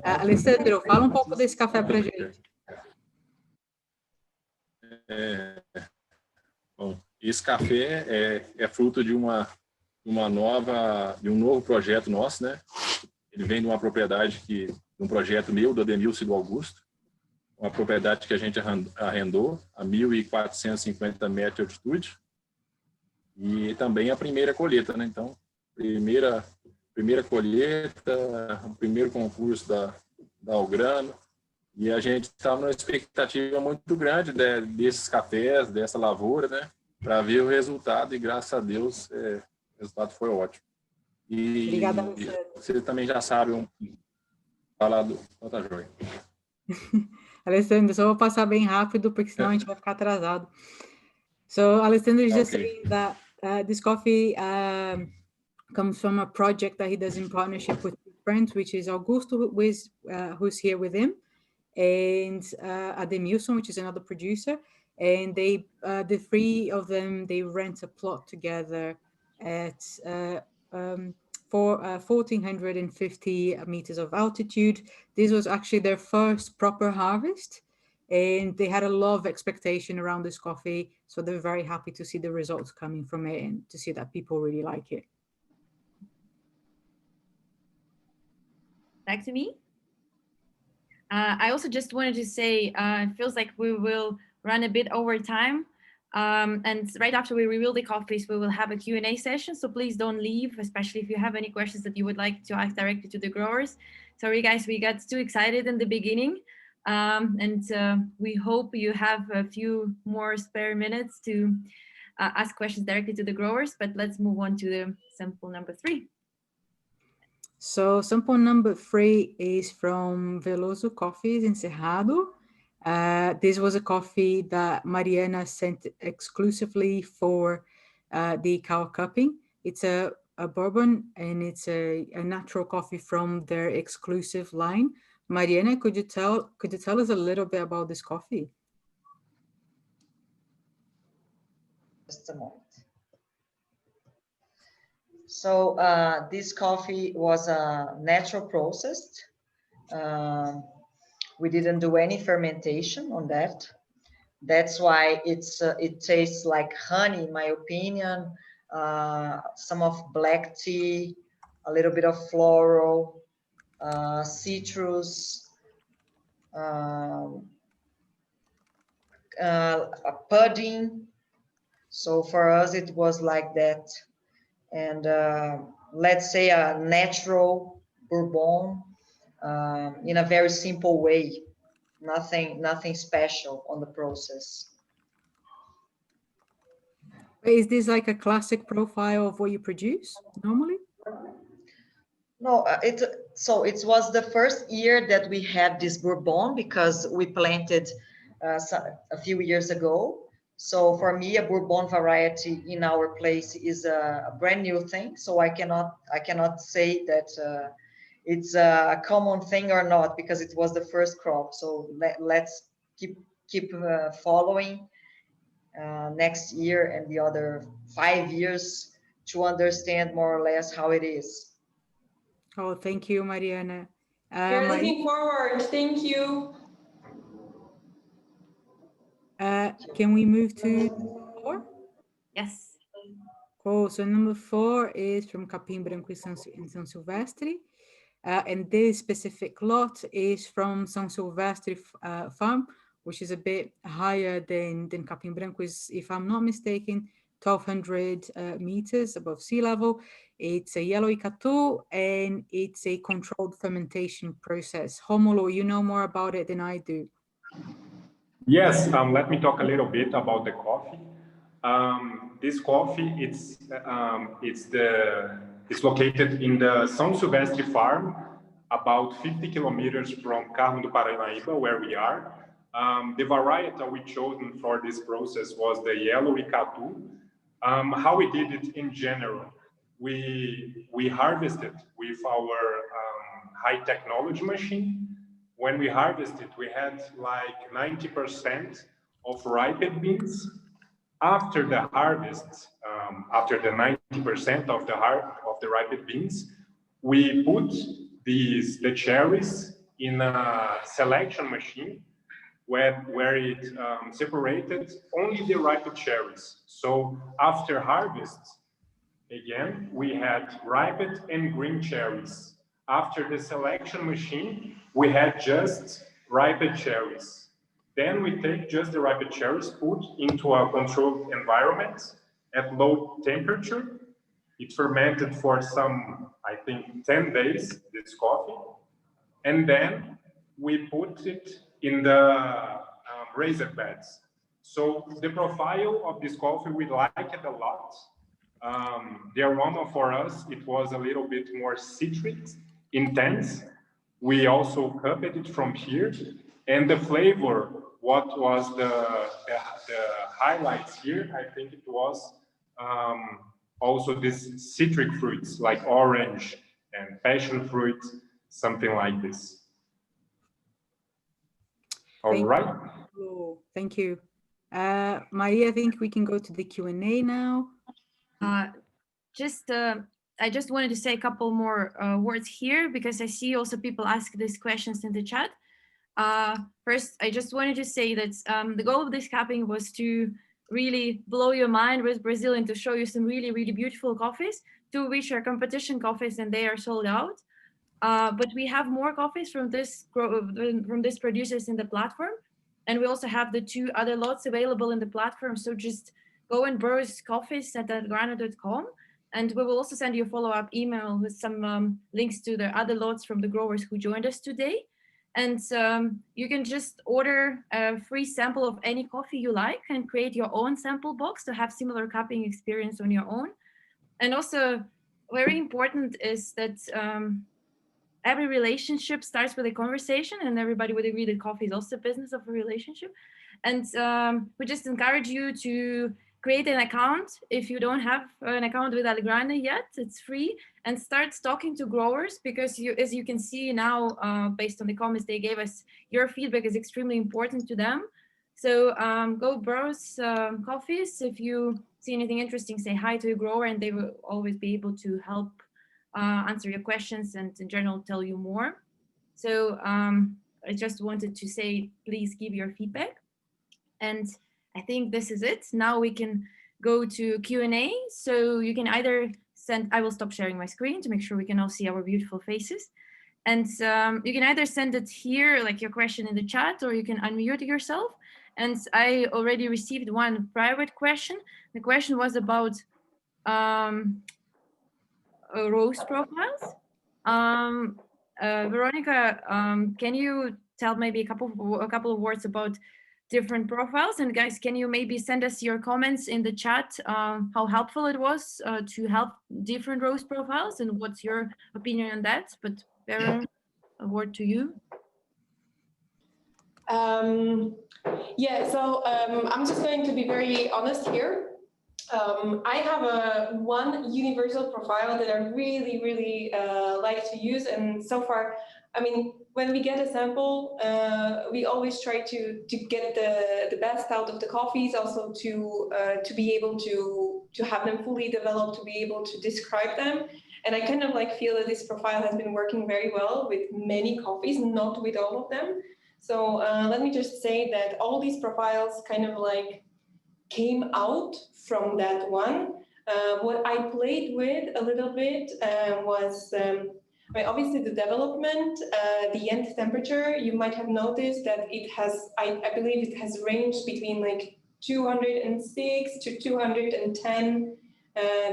Alessandro, fala um pouco desse café pra gente. Bom, esse café é fruto de um novo projeto nosso, né? Ele vem de uma propriedade um projeto meu, do Ademilson e do Augusto, uma propriedade que a gente arrendou a 1.450 metros de altitude, e também a primeira colheita, né? Então, primeira colheita, o primeiro concurso da Algrano, e a gente está numa expectativa muito grande desses cafés, dessa lavoura, né? Para ver o resultado, e graças a Deus o resultado foi ótimo. E obrigada, Alessandro. Você também já sabe falar do Outra Joia. Alessandro, só vou passar bem rápido, porque senão a gente vai ficar atrasado. So Alessandro is just saying that this coffee comes from a project that he does in partnership with his friends, which is Augusto, who's here with him, and Ademilson, which is another producer. And they, the three of them, they rent a plot together at 1,450 meters of altitude. This was actually their first proper harvest, and they had a lot of expectation around this coffee. So they're very happy to see the results coming from it and to see that people really like it. Back to me. I also just wanted to say, it feels like we will run a bit over time. And right after we reveal the coffees, we will have a Q&A session. So please don't leave, especially if you have any questions that you would like to ask directly to the growers. Sorry, guys, we got too excited in the beginning. And we hope you have a few more spare minutes to ask questions directly to the growers. But let's move on to the sample number 3. So sample number 3 is from Veloso Coffees in Cerrado. This was a coffee that Mariana sent exclusively for the Ikawa cupping. It's a bourbon, and it's a natural coffee from their exclusive line. Mariana, could you tell us a little bit about this coffee? Just a moment. So this coffee was natural processed. We didn't do any fermentation on that. That's why it tastes like honey, in my opinion. Some of black tea, a little bit of floral, citrus, a pudding. So for us, it was like that. And let's say a natural bourbon in a very simple way. Nothing special on the process. Is this like a classic profile of what you produce normally? No, it was the first year that we had this bourbon, because we planted a few years ago. So for me, a bourbon variety in our place is a brand new thing. So I cannot say that it's a common thing or not, because it was the first crop. So let's keep following next year and the other 5 years to understand more or less how it is. Oh, thank you, Mariana. We're looking forward. Thank you. Can we move to 4? Yes. Cool. So number 4 is from Capim Branco in São Silvestre. And this specific lot is from São Silvestre farm, which is a bit higher than Capim Branco, if I'm not mistaken, 1,200 meters above sea level. It's a yellow Icatu, and it's a controlled fermentation process. Romulo, you know more about it than I do. Yes, let me talk a little bit about the coffee. This coffee, it's located in the São Silvestre farm, about 50 kilometers from Carmo do Paranaíba, where we are. The variety we chosen for this process was the yellow Icatu. How we did it in general, we harvested with our high technology machine. When we harvested, we had like 90% of ripened beans. After the harvest, after the 90% of the ripened beans, we put the cherries in a selection machine where it separated only the ripe cherries. So after harvest, again, we had ripe and green cherries. After the selection machine, we had just ripe cherries. Then we take just the ripe cherries, put into a controlled environment at low temperature. It fermented for some, I think, 10 days, this coffee. And then we put it in the raised beds. So the profile of this coffee, we like it a lot. The aroma for us, it was a little bit more citric, intense. We also cupped it from here. And the flavor, what was the highlights here, I think it was also these citric fruits like orange and passion fruit, something like this. All right. Thank you. Maria, I think we can go to the Q&A now. I just wanted to say a couple more words here because I see also people ask these questions in the chat. First, I just wanted to say that the goal of this cupping was to really blow your mind with Brazil and to show you some really, really beautiful coffees, two of which are competition coffees and they are sold out. But we have more coffees from this producers in the platform. And we also have the two other lots available in the platform. So just go and browse coffees at algrano.com. And we will also send you a follow-up email with some links to the other lots from the growers who joined us today. And you can just order a free sample of any coffee you like and create your own sample box to have similar cupping experience on your own. And also very important is that every relationship starts with a conversation, and everybody would agree that coffee is also a business of a relationship. And we just encourage you to create an account if you don't have an account with Algrano yet. It's free, and start talking to growers because as you can see now, based on the comments they gave us, your feedback is extremely important to them. So go browse coffees. If you see anything interesting, say hi to a grower, and they will always be able to help answer your questions and in general tell you more. So I just wanted to say, please give your feedback. And I think this is it. Now we can go to Q&A. So you can either send, I will stop sharing my screen to make sure we can all see our beautiful faces. And you can either send it here, like your question in the chat, or you can unmute yourself. And I already received one private question. The question was about roast profiles. Veronica, can you tell maybe a couple of words about different profiles? And guys, can you maybe send us your comments in the chat, how helpful it was to help different roast profiles, and what's your opinion on that? But Vera, a word to you. Yeah, so I'm just going to be very honest here. I have one universal profile that I really, really like to use, and so far, I mean, when we get a sample, we always try to get the best out of the coffees, also to be able to have them fully developed, to be able to describe them. And I kind of like feel that this profile has been working very well with many coffees, not with all of them. So let me just say that all these profiles kind of like came out from that one. What I played with a little bit was obviously the development, the end temperature. You might have noticed that it has, I believe it has ranged between like 206 to 210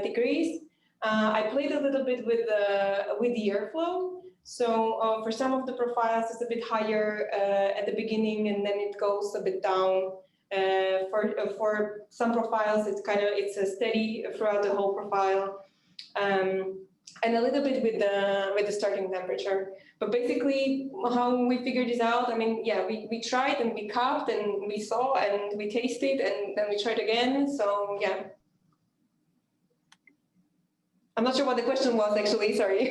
degrees. I played a little bit with the airflow. So for some of the profiles, it's a bit higher at the beginning, and then it goes a bit down. For some profiles, it's a steady throughout the whole profile, and a little bit with the starting temperature. But basically, how we figured this out, I mean, yeah, we tried and we cupped and we saw and we tasted and then we tried again. So yeah. I'm not sure what the question was actually, sorry.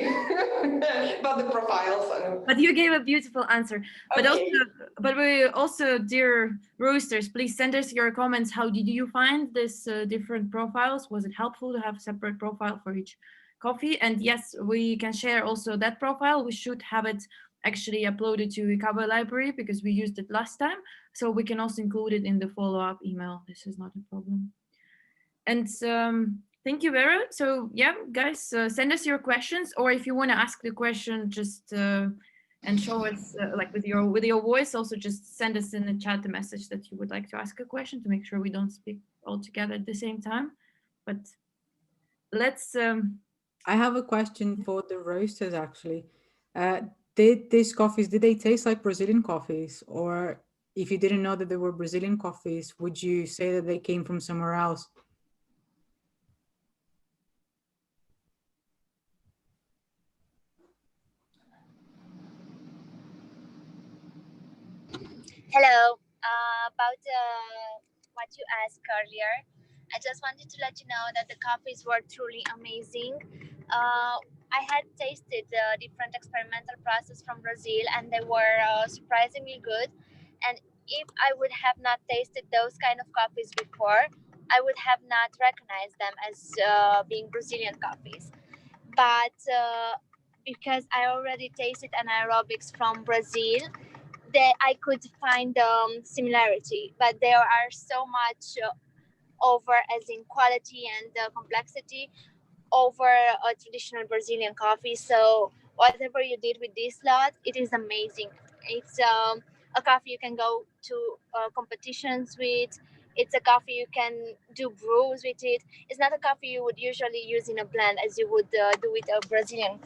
About about the profiles. But you gave a beautiful answer. But Okay. also, dear roasters, please send us your comments. How did you find this different profiles? Was it helpful to have a separate profile for each coffee? And yes, we can share also that profile. We should have it actually uploaded to Ikawa library because we used it last time. So we can also include it in the follow-up email. This is not a problem. And thank you, Vera. So yeah, guys, send us your questions, or if you want to ask the question, just and show us like with your voice. Also, just send us in the chat a message that you would like to ask a question to make sure we don't speak all together at the same time. But let's. I have a question for the roasters actually. Did these coffees, did they taste like Brazilian coffees? Or if you didn't know that they were Brazilian coffees, would you say that they came from somewhere else? Hello. About what you asked earlier, I just wanted to let you know that the coffees were truly amazing. I had tasted the different experimental process from Brazil, and they were surprisingly good. And if I would have not tasted those kind of coffees before, I would have not recognized them as being Brazilian coffees. But because I already tasted anaerobics from Brazil, I could find similarity, but there are so much over as in quality and complexity over a traditional Brazilian coffee. So whatever you did with this lot, it is amazing. It's a coffee you can go to competitions with. It's a coffee you can do brews with it. It's not a coffee you would usually use in a blend as you would do with a Brazilian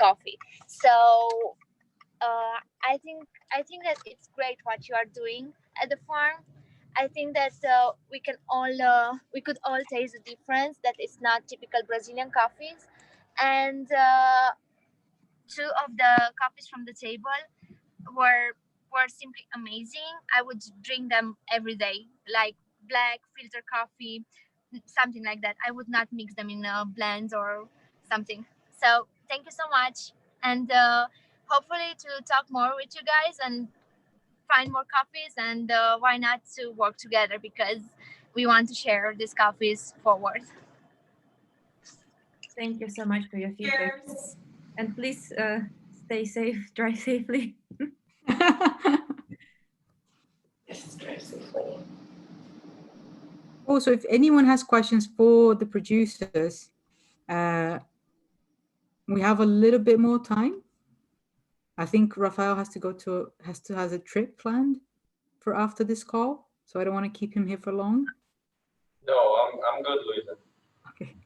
coffee. So I think that it's great what you are doing at the farm. I think that we could all taste the difference that it's not typical Brazilian coffees, and two of the coffees from the table were simply amazing. I would drink them every day, like black filter coffee, something like that. I would not mix them in blends or something. So thank you so much, and hopefully to talk more with you guys and find more coffees, and why not to work together, because we want to share these coffees forward. Thank you so much for your feedback. Cheers. And please stay safe, drive safely. Yes, drive safely. Also, if anyone has questions for the producers, we have a little bit more time. I think Rafael has a trip planned for after this call, so I don't want to keep him here for long. No, I'm good, Luisa. Okay.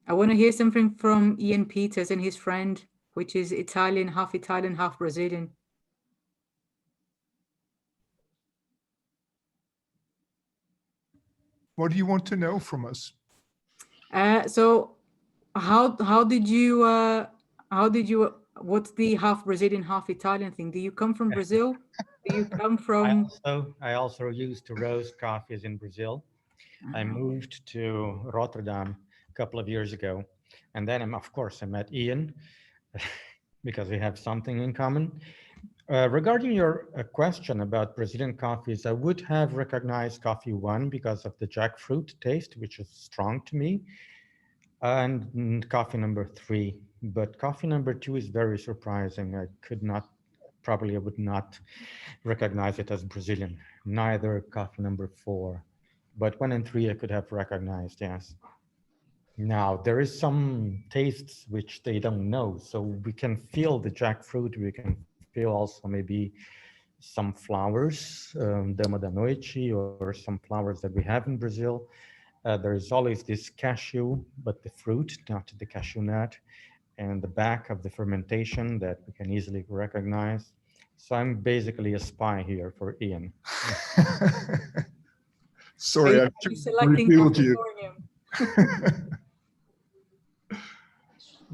I want to hear something from Ian Peters and his friend, which is Italian, half Brazilian. What do you want to know from us? So how did you what's the half Brazilian, half Italian thing? Do you come from Brazil? Do you come from? I also used to roast coffees in Brazil. I moved to Rotterdam a couple of years ago, and then of course I met Ian because we have something in common. Regarding your question about Brazilian coffees, I would have recognized coffee 1 because of the jackfruit taste, which is strong to me, and coffee number 3. But coffee number 2 is very surprising. I would not recognize it as Brazilian, neither coffee number 4. But 1 and 3 I could have recognized, yes. Now, there is some tastes which they don't know. So we can feel the jackfruit, we can feel also maybe some flowers, Dama da Noite, or some flowers that we have in Brazil. There is always this cashew, but the fruit, not the cashew nut, and the back of the fermentation that we can easily recognize. So I'm basically a spy here for Ian. Sorry, I revealed you.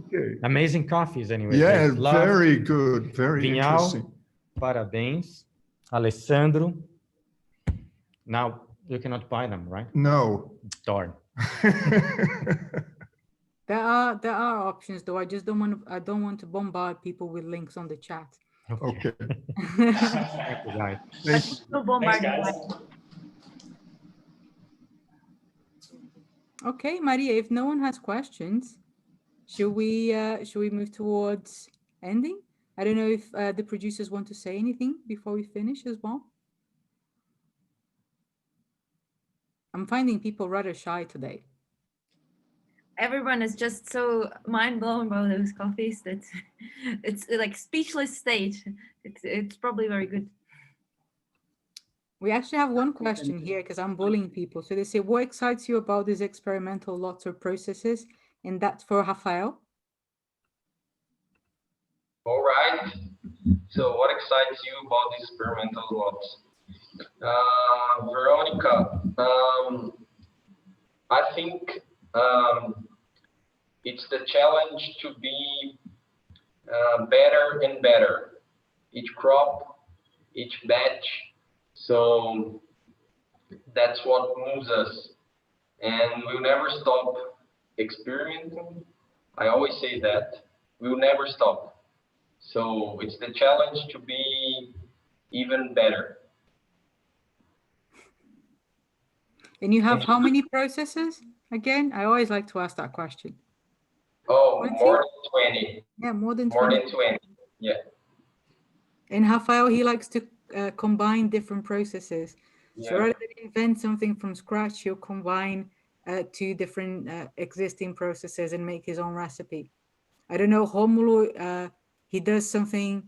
Okay. Amazing coffees anyway. Yeah, very good, very interesting. Parabéns. Alessandro. Now, You cannot buy them, right? No. Darn. There are options though. I just don't want to bombard people with links on the chat. Okay. Thank you, guys. Thanks, guys. Okay, Maria, if no one has questions, should we move towards ending? I don't know if the producers want to say anything before we finish as well. I'm finding people rather shy today. Everyone is just so mind blown by those coffees that it's like speechless state. It's probably very good. We actually have one question here because I'm bullying people. So they say, what excites you about these experimental lots or processes? And that's for Rafael. All right. So what excites you about these experimental lots? Veronica, I think it's the challenge to be better and better. Each crop, each batch. So that's what moves us. And we'll never stop experimenting. I always say that. We'll never stop. So it's the challenge to be even better. And you have how many processes? Again, I always like to ask that question. Oh, 20? More than 20. Yeah, more than 20. More than 20, yeah. And Rafael, he likes to combine different processes. Yeah. So rather than invent something from scratch, he'll combine two different existing processes and make his own recipe. I don't know, Romulo, he does something,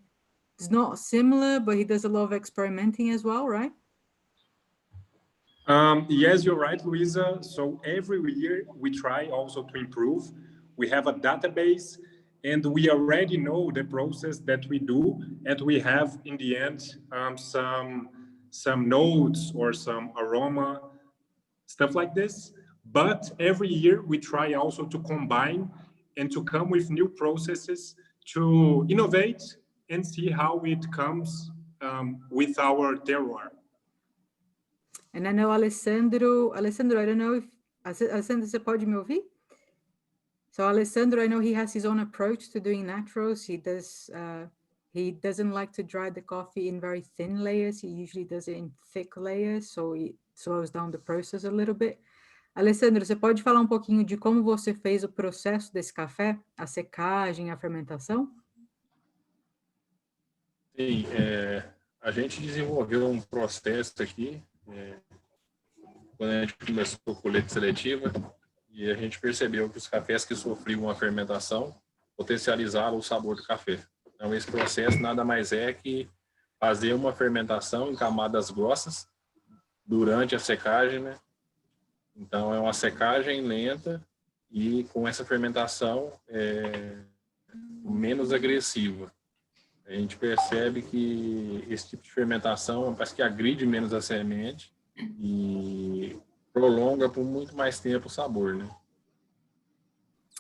it's not similar, but he does a lot of experimenting as well, right? Yes, you're right, Luisa. So every year we try also to improve. We have a database and we already know the process that we do, and we have in the end some notes or some aroma, stuff like this. But every year we try also to combine and to come with new processes to innovate and see how it comes with our terroir. And I know Alessandro, I don't know if, Alessandro, você pode me ouvir? So Alessandro, I know he has his own approach to doing naturals. He doesn't like to dry the coffee in very thin layers. He usually does it in thick layers, so it slows down the process a little bit. Alessandro, você pode falar um pouquinho de como você fez o processo desse café, a secagem, a fermentação? Sim, a gente desenvolveu um processo aqui, quando a gente começou a colheita seletiva, e a gente percebeu que os cafés que sofriam uma fermentação potencializavam o sabor do café. Então, esse processo nada mais é que fazer uma fermentação em camadas grossas durante a secagem, né? Então, é uma secagem lenta e com essa fermentação menos agressiva. A gente percebe que esse tipo de fermentação parece que agride menos a semente e prolonga por muito mais tempo o sabor, né?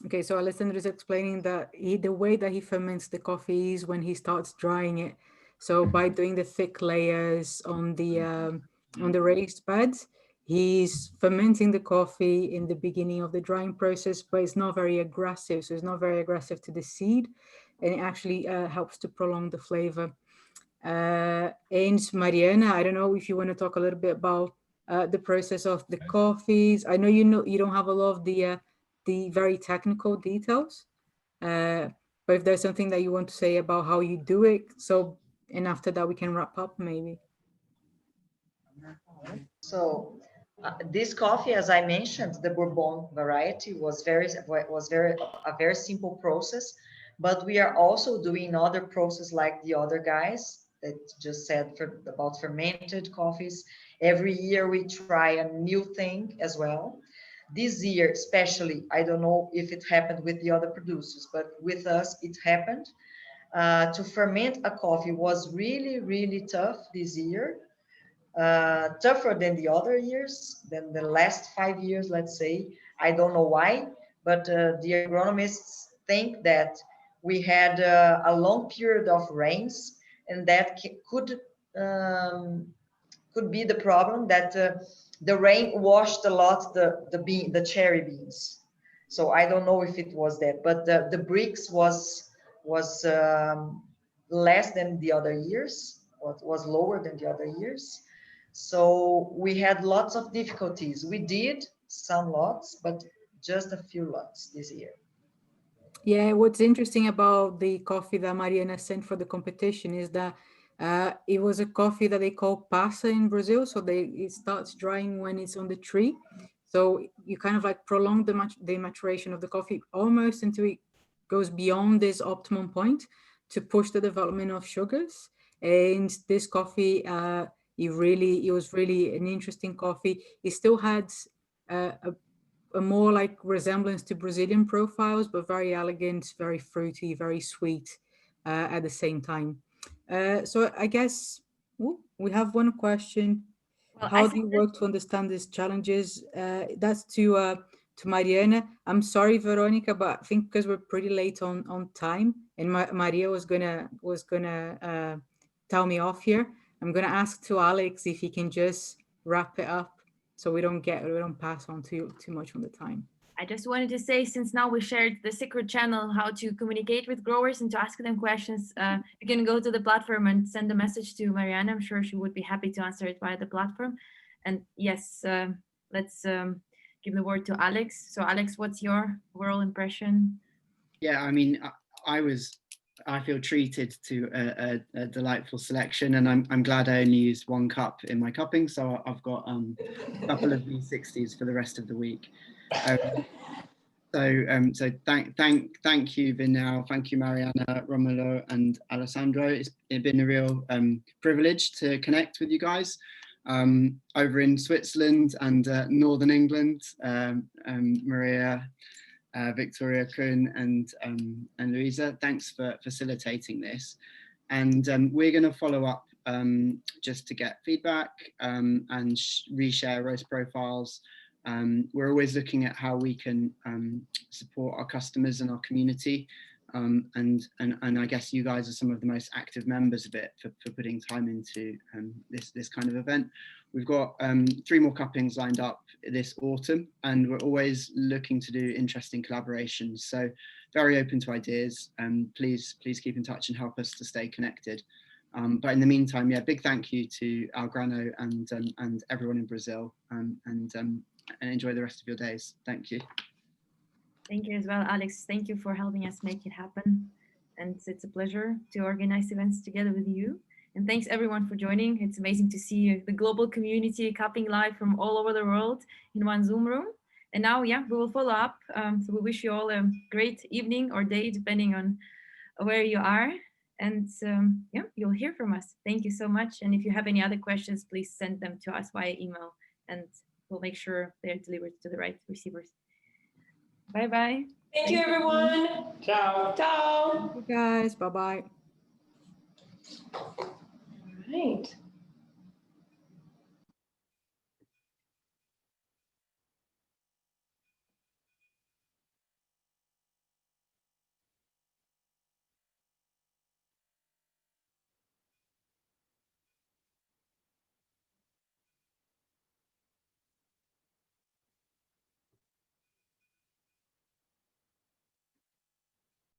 Okay, so Alessandro is explaining that the way that he ferments the coffee is when he starts drying it. So by doing the thick layers on the raised beds, he's fermenting the coffee in the beginning of the drying process, but it's not very aggressive. So it's not very aggressive to the seed, and it actually helps to prolong the flavor. And Mariana, I don't know if you want to talk a little bit about the process of the coffees. I know you don't have a lot of the very technical details, but if there's something that you want to say about how you do it, so, and after that we can wrap up maybe. So this coffee, as I mentioned, the Bourbon variety was a very simple process, but we are also doing other process like the other guys that just said about fermented coffees. Every year we try a new thing as well. This year, especially, I don't know if it happened with the other producers, but with us, it happened. To ferment a coffee was really, really tough this year. Tougher than the other years, than the last 5 years, let's say. I don't know why, but the agronomists think that we had a long period of rains, and that could could be the problem that the rain washed a lot the cherry beans. So I don't know if it was that, but the bricks was less than the other years, was lower than the other years. So we had lots of difficulties. We did some lots, but just a few lots this year. Yeah, what's interesting about the coffee that Mariana sent for the competition is that it was a coffee that they call passa in Brazil. So it starts drying when it's on the tree. So you kind of like prolong the maturation of the coffee almost until it goes beyond this optimum point to push the development of sugars. And this coffee, it was really an interesting coffee. It still had a more like resemblance to Brazilian profiles, but very elegant, very fruity, very sweet at the same time. So I guess we have one question. Well, How do you work to understand these challenges? That's to Mariana. I'm sorry, Veronica, but I think because we're pretty late on time, and Maria was gonna tell me off here. I'm gonna ask to Alex if he can just wrap it up, so we don't pass on too much on the time. I just wanted to say, since now we shared the secret channel, how to communicate with growers and to ask them questions, you can go to the platform and send a message to Mariana. I'm sure she would be happy to answer it via the platform. And yes, let's give the word to Alex. So Alex, what's your overall impression? Yeah, I mean, I feel treated to a delightful selection, and I'm glad I only used 1 cup in my cupping, so I've got a couple of V60s for the rest of the week. So thank you, Vinal, thank you, Mariana, Romulo, and Alessandro. It's been a real privilege to connect with you guys over in Switzerland and Northern England. Maria, Victoria, Kuhn, and Louisa, thanks for facilitating this. And we're going to follow up just to get feedback and reshare roast profiles. We're always looking at how we can support our customers and our community. And I guess you guys are some of the most active members of it for putting time into this kind of event. We've got 3 more cuppings lined up this autumn, and we're always looking to do interesting collaborations. So very open to ideas, and please keep in touch and help us to stay connected. But in the meantime, yeah, big thank you to Algrano and everyone in Brazil, and enjoy the rest of your days. Thank you. Thank you as well, Alex. Thank you for helping us make it happen. And it's a pleasure to organize events together with you. And thanks everyone for joining. It's amazing to see the global community cupping live from all over the world in one Zoom room. And now, yeah, we will follow up. So we wish you all a great evening or day, depending on where you are. And yeah, you'll hear from us. Thank you so much. And if you have any other questions, please send them to us via email, and we'll make sure they're delivered to the right receivers. Bye-bye. Thank you, everyone. Ciao. Ciao. Thank you guys. Bye-bye. All right.